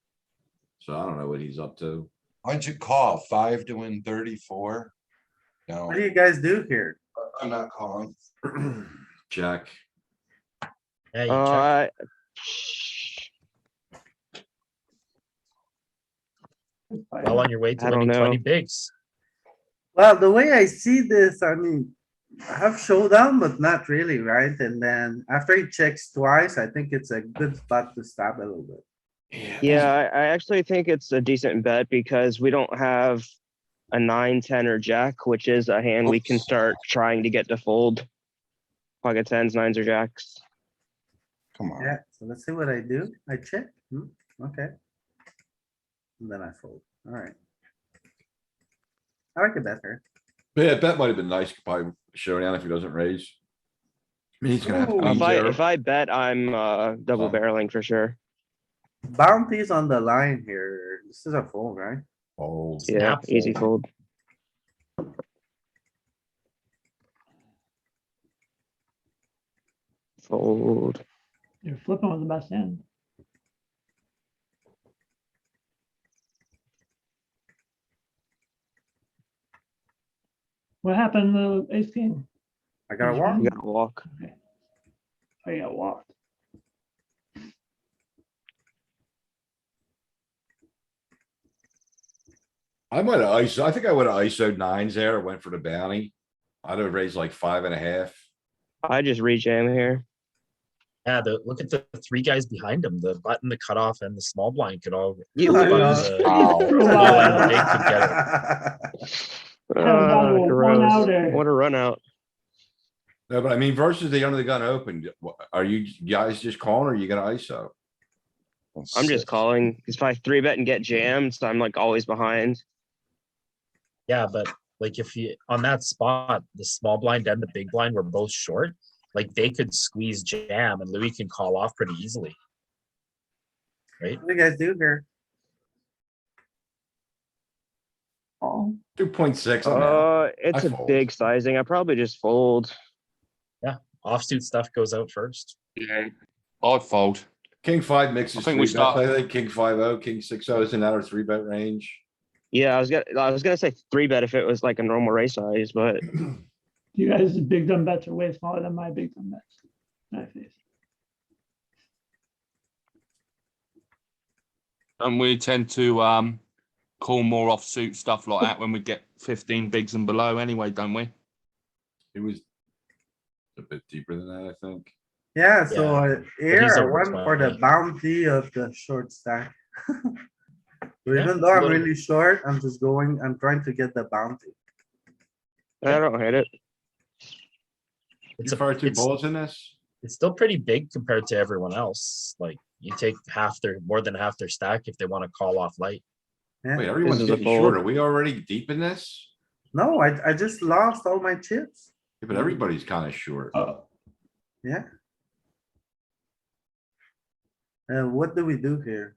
[SPEAKER 3] So I don't know what he's up to.
[SPEAKER 2] why'd you call? 5 to win 34? No,
[SPEAKER 1] What do you guys do here?
[SPEAKER 2] I'm not calling.
[SPEAKER 3] Check.
[SPEAKER 4] Yeah, you check. Well on your way to
[SPEAKER 9] I don't
[SPEAKER 4] winning 20
[SPEAKER 9] know.
[SPEAKER 4] bigs.
[SPEAKER 1] Well, the way I see this, I mean, I have showdown, but not really, right? And then after he checks twice, I think it's a good spot to stab a little bit.
[SPEAKER 9] Yeah, I actually think it's a decent bet because we don't have a 9, 10, or jack, which is a hand we can start trying to get to fold. Pocket tens, nines, or jacks.
[SPEAKER 2] Come on.
[SPEAKER 1] Yeah, so let's see what I do. I check. Okay. And then I fold. Alright. I like it better.
[SPEAKER 3] Yeah, bet might have been nice, probably showdown if he doesn't raise. I mean, he's gonna have
[SPEAKER 1] Ooh.
[SPEAKER 3] queens there.
[SPEAKER 9] If I bet, I'm double
[SPEAKER 3] Oh.
[SPEAKER 9] barreling for sure.
[SPEAKER 1] Bounties on the line here. This is a fold, right?
[SPEAKER 3] Fold.
[SPEAKER 9] Yeah,
[SPEAKER 4] Snap
[SPEAKER 9] easy
[SPEAKER 4] fold.
[SPEAKER 9] fold. Fold.
[SPEAKER 5] You're flipping with the best hand. What happened to ace king?
[SPEAKER 1] I got a
[SPEAKER 5] He's
[SPEAKER 1] walk.
[SPEAKER 5] running.
[SPEAKER 9] You gotta walk.
[SPEAKER 5] Okay. Oh, you got walked.
[SPEAKER 3] I might have ISO, I think I would have ISO nines there, went for the bounty. I'd have raised like 5.5.
[SPEAKER 9] I just rejam here.
[SPEAKER 4] Yeah, look at the three guys behind him, the button, the cutoff, and the small blind could all.
[SPEAKER 9] You
[SPEAKER 4] the button,
[SPEAKER 9] lose.
[SPEAKER 4] the-
[SPEAKER 2] Ow.
[SPEAKER 4] small and the big could get it.
[SPEAKER 5] down to a one
[SPEAKER 9] Gross.
[SPEAKER 5] outer.
[SPEAKER 9] What a run out.
[SPEAKER 3] No, but I mean versus the under the gun open, are you guys just calling or are you gonna ISO?
[SPEAKER 9] I'm just calling. Because if I three bet and get jammed, so I'm like always behind.
[SPEAKER 4] Yeah, but like if you, on that spot, the small blind and the big blind were both short, like they could squeeze jam and Louis can call off pretty easily. Right?
[SPEAKER 1] What do you guys do here?
[SPEAKER 5] Oh,
[SPEAKER 3] 2.6. I'm out.
[SPEAKER 9] It's
[SPEAKER 3] I
[SPEAKER 9] a
[SPEAKER 3] fold.
[SPEAKER 9] big sizing. I probably just fold.
[SPEAKER 4] Offsuit stuff goes out first.
[SPEAKER 8] Yeah, I'd fold.
[SPEAKER 3] King five mixes
[SPEAKER 8] I think
[SPEAKER 3] three
[SPEAKER 8] we
[SPEAKER 3] bets,
[SPEAKER 8] start-
[SPEAKER 3] I think king 5-0, king 6-0 is in our three bet range.
[SPEAKER 9] Yeah, I was gonna say three bet if it was like a normal race size, but
[SPEAKER 5] you guys' big dumb bets are way smaller than my big dumb bets. My face.
[SPEAKER 8] And we tend to call more offsuit stuff like that when we get 15 bigs and below anyway, don't we?
[SPEAKER 3] It was a bit deeper than that, I think.
[SPEAKER 1] Yeah, so here
[SPEAKER 4] he's
[SPEAKER 1] I
[SPEAKER 4] over
[SPEAKER 1] went for the
[SPEAKER 4] 20.
[SPEAKER 1] bounty of the short stack. So
[SPEAKER 4] Yeah,
[SPEAKER 1] even though I'm
[SPEAKER 4] little-
[SPEAKER 1] really short, I'm trying to get the bounty.
[SPEAKER 9] I don't hate it.
[SPEAKER 4] It's
[SPEAKER 3] You fire two
[SPEAKER 4] it's,
[SPEAKER 3] bullets in this?
[SPEAKER 4] it's still pretty big compared to everyone else. Like you take more than half their stack if they want to call off light.
[SPEAKER 1] Yeah.
[SPEAKER 3] Wait, everyone's
[SPEAKER 9] is a
[SPEAKER 3] getting
[SPEAKER 9] fold.
[SPEAKER 3] short. Are we already deep in this?
[SPEAKER 1] No, I just lost all my chips.
[SPEAKER 3] Yeah, but everybody's kinda short.
[SPEAKER 1] Yeah. What do we do here?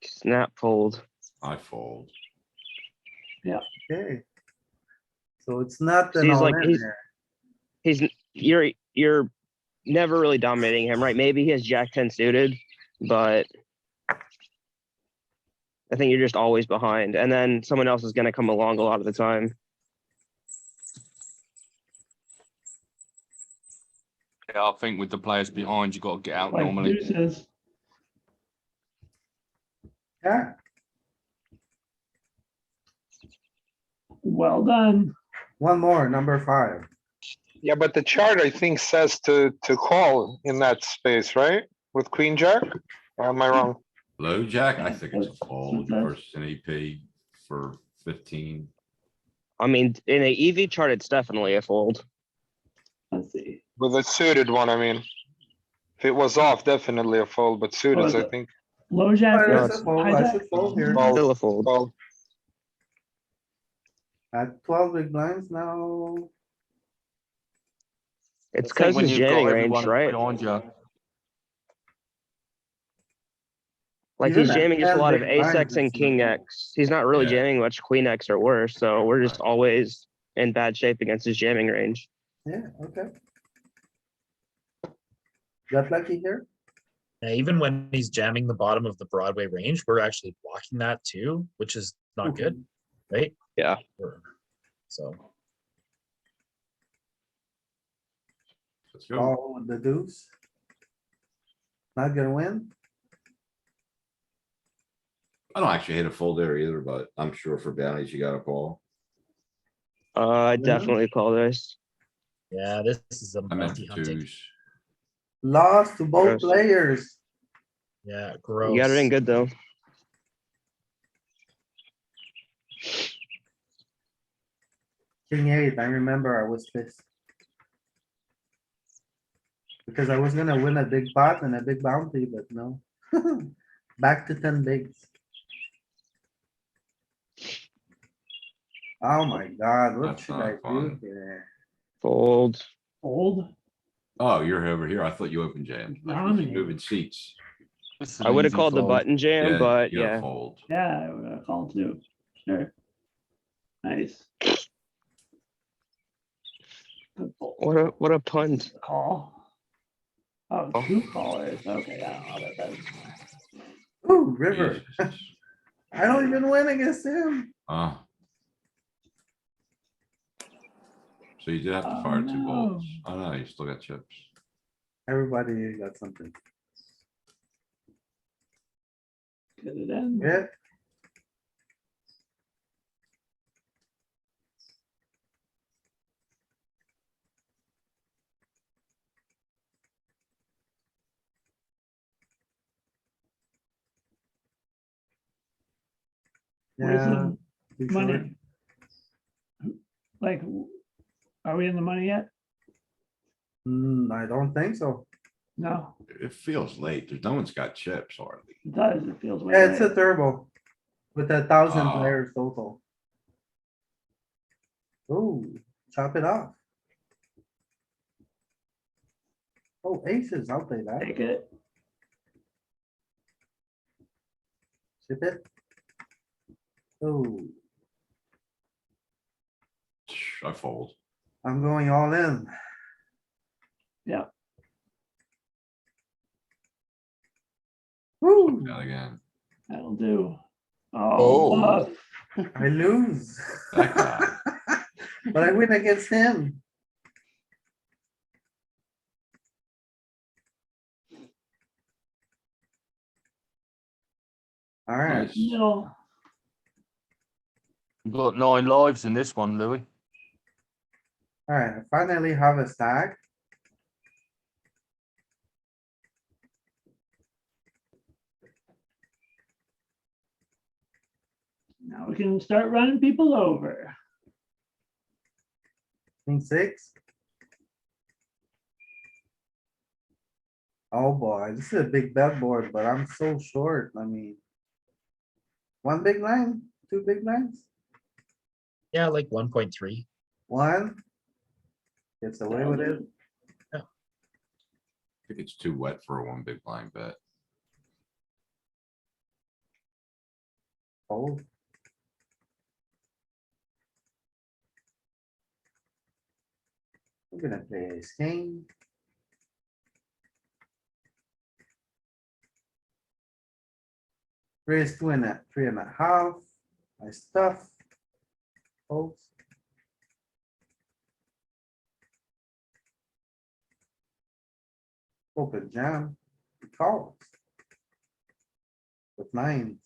[SPEAKER 9] Snap fold.
[SPEAKER 3] I fold.
[SPEAKER 1] Okay. So it's not
[SPEAKER 9] So
[SPEAKER 1] an
[SPEAKER 9] he's
[SPEAKER 1] all
[SPEAKER 9] like-
[SPEAKER 1] in
[SPEAKER 9] he's-
[SPEAKER 1] here.
[SPEAKER 9] You're never really dominating him, right? Maybe he has jack 10 suited, but I think you're just always behind. And then someone else is gonna come along a lot of the time.
[SPEAKER 8] Yeah, I think with the players behind, you got to get out
[SPEAKER 5] Like
[SPEAKER 8] normally.
[SPEAKER 5] deuces.
[SPEAKER 1] Yeah,
[SPEAKER 5] Well done.
[SPEAKER 1] one more, number 5.
[SPEAKER 6] Yeah, but the chart, I think, says to call in that space, right? With queen jack? Or am I wrong?
[SPEAKER 3] Low jack, I think it's a
[SPEAKER 5] That's what
[SPEAKER 3] fold
[SPEAKER 5] that-
[SPEAKER 3] versus an EP for 15.
[SPEAKER 9] I mean, in a EV chart, it's definitely a fold.
[SPEAKER 5] Let's see.
[SPEAKER 6] With a suited one, I mean. If it was off, definitely a fold, but suited,
[SPEAKER 5] is
[SPEAKER 6] I
[SPEAKER 5] it?
[SPEAKER 6] think.
[SPEAKER 5] Low jack.
[SPEAKER 1] But
[SPEAKER 9] No,
[SPEAKER 1] it's a
[SPEAKER 9] it's-
[SPEAKER 1] fold, I should fold here.
[SPEAKER 6] Fold.
[SPEAKER 9] Still a fold.
[SPEAKER 6] Fold.
[SPEAKER 1] At 12 big blinds now.
[SPEAKER 9] It's
[SPEAKER 8] I think
[SPEAKER 9] because
[SPEAKER 8] when
[SPEAKER 9] his
[SPEAKER 8] you've got
[SPEAKER 9] jamming range,
[SPEAKER 8] everyone
[SPEAKER 9] right?
[SPEAKER 8] behind you.
[SPEAKER 9] Like
[SPEAKER 1] Even
[SPEAKER 9] he's
[SPEAKER 1] at
[SPEAKER 9] jamming just a
[SPEAKER 1] 10
[SPEAKER 9] lot of
[SPEAKER 1] big
[SPEAKER 9] ace
[SPEAKER 1] blinds,
[SPEAKER 9] X and
[SPEAKER 1] it's
[SPEAKER 9] king
[SPEAKER 1] not-
[SPEAKER 9] X. He's not really
[SPEAKER 3] Yeah.
[SPEAKER 9] jamming much queen X or worse, so we're just
[SPEAKER 3] Right.
[SPEAKER 9] always in bad shape against his jamming range.
[SPEAKER 1] Yeah, okay. Got lucky here?
[SPEAKER 4] Yeah, even when he's jamming the bottom of the Broadway range, we're actually blocking that too, which is not good, right?
[SPEAKER 9] Yeah.
[SPEAKER 4] So
[SPEAKER 3] Let's go.
[SPEAKER 1] Call with the deuce. Not gonna win?
[SPEAKER 3] I don't actually hate a fold there either, but I'm sure for bounties, you gotta call.
[SPEAKER 9] I definitely call this.
[SPEAKER 4] yeah, this is a
[SPEAKER 3] I meant
[SPEAKER 4] multi
[SPEAKER 3] for
[SPEAKER 4] hunting.
[SPEAKER 3] twos.
[SPEAKER 1] Lost to both
[SPEAKER 9] Gross.
[SPEAKER 1] players.
[SPEAKER 4] Yeah,
[SPEAKER 9] You
[SPEAKER 4] gross.
[SPEAKER 9] got it in good though.
[SPEAKER 1] King eight, I remember I was pissed. Because I was gonna win a big pot and a big bounty, but no. Back to 10 bigs. Oh my god, what
[SPEAKER 3] That's
[SPEAKER 1] should
[SPEAKER 3] not
[SPEAKER 1] I do
[SPEAKER 3] fun.
[SPEAKER 1] here?
[SPEAKER 9] Fold.
[SPEAKER 5] Fold.
[SPEAKER 3] Oh, you're over here. I thought you opened jams. Like, we keep
[SPEAKER 5] Dominate.
[SPEAKER 3] moving seats.
[SPEAKER 8] This is an
[SPEAKER 9] I would have
[SPEAKER 8] easy
[SPEAKER 9] called the
[SPEAKER 8] fold.
[SPEAKER 9] button jam, but
[SPEAKER 3] You gotta
[SPEAKER 9] yeah.
[SPEAKER 3] fold.
[SPEAKER 5] Yeah, I would call too. Sure. Nice. Good fold.
[SPEAKER 9] What a punt.
[SPEAKER 5] Call. Oh, two callers. Okay, yeah, that's.
[SPEAKER 1] Ooh, river.
[SPEAKER 3] Jesus.
[SPEAKER 1] I don't even win against him.
[SPEAKER 3] Oh. So you did have to
[SPEAKER 5] Oh,
[SPEAKER 3] fire two
[SPEAKER 5] no.
[SPEAKER 3] bolts. Oh no, you still got chips.
[SPEAKER 1] Everybody got something.
[SPEAKER 5] Get it in.
[SPEAKER 1] Yeah,
[SPEAKER 5] Where's
[SPEAKER 1] yeah.
[SPEAKER 5] the
[SPEAKER 1] you sure?
[SPEAKER 5] money? Like, are we in the money yet?
[SPEAKER 1] I don't think so.
[SPEAKER 5] No,
[SPEAKER 3] It feels late. There's no one's got chips hardly.
[SPEAKER 5] it does. It feels way
[SPEAKER 1] Yeah, it's a
[SPEAKER 5] late.
[SPEAKER 1] turbo. With 1,000
[SPEAKER 3] Oh.
[SPEAKER 1] players total. Ooh, chop it off. Oh, aces, I'll play that.
[SPEAKER 5] Take it.
[SPEAKER 1] Ship it. Oh,
[SPEAKER 3] I fold.
[SPEAKER 1] I'm going all in.
[SPEAKER 5] Yeah,
[SPEAKER 1] Woo,
[SPEAKER 3] Down again.
[SPEAKER 5] that'll do. Oh,
[SPEAKER 2] Oh.
[SPEAKER 5] bluff.
[SPEAKER 1] I lose.
[SPEAKER 3] That guy.
[SPEAKER 1] But I win against him. Alright,
[SPEAKER 3] Nice.
[SPEAKER 5] Middle.
[SPEAKER 8] You've got 9 lives in this one, Louis.
[SPEAKER 1] alright, I finally have a stack.
[SPEAKER 5] Now we can start running people over.
[SPEAKER 1] King six. Oh boy, this is a big bet board, but I'm so short, I mean. One big line, two big lines,
[SPEAKER 4] Yeah, like 1.3.
[SPEAKER 1] one. Gets away with it.
[SPEAKER 3] I think it's too wet for a one big blind bet.
[SPEAKER 1] Oh. We're gonna play ace king. Raise 3.5. My stuff. Folks. Open jam. Calls. With nines.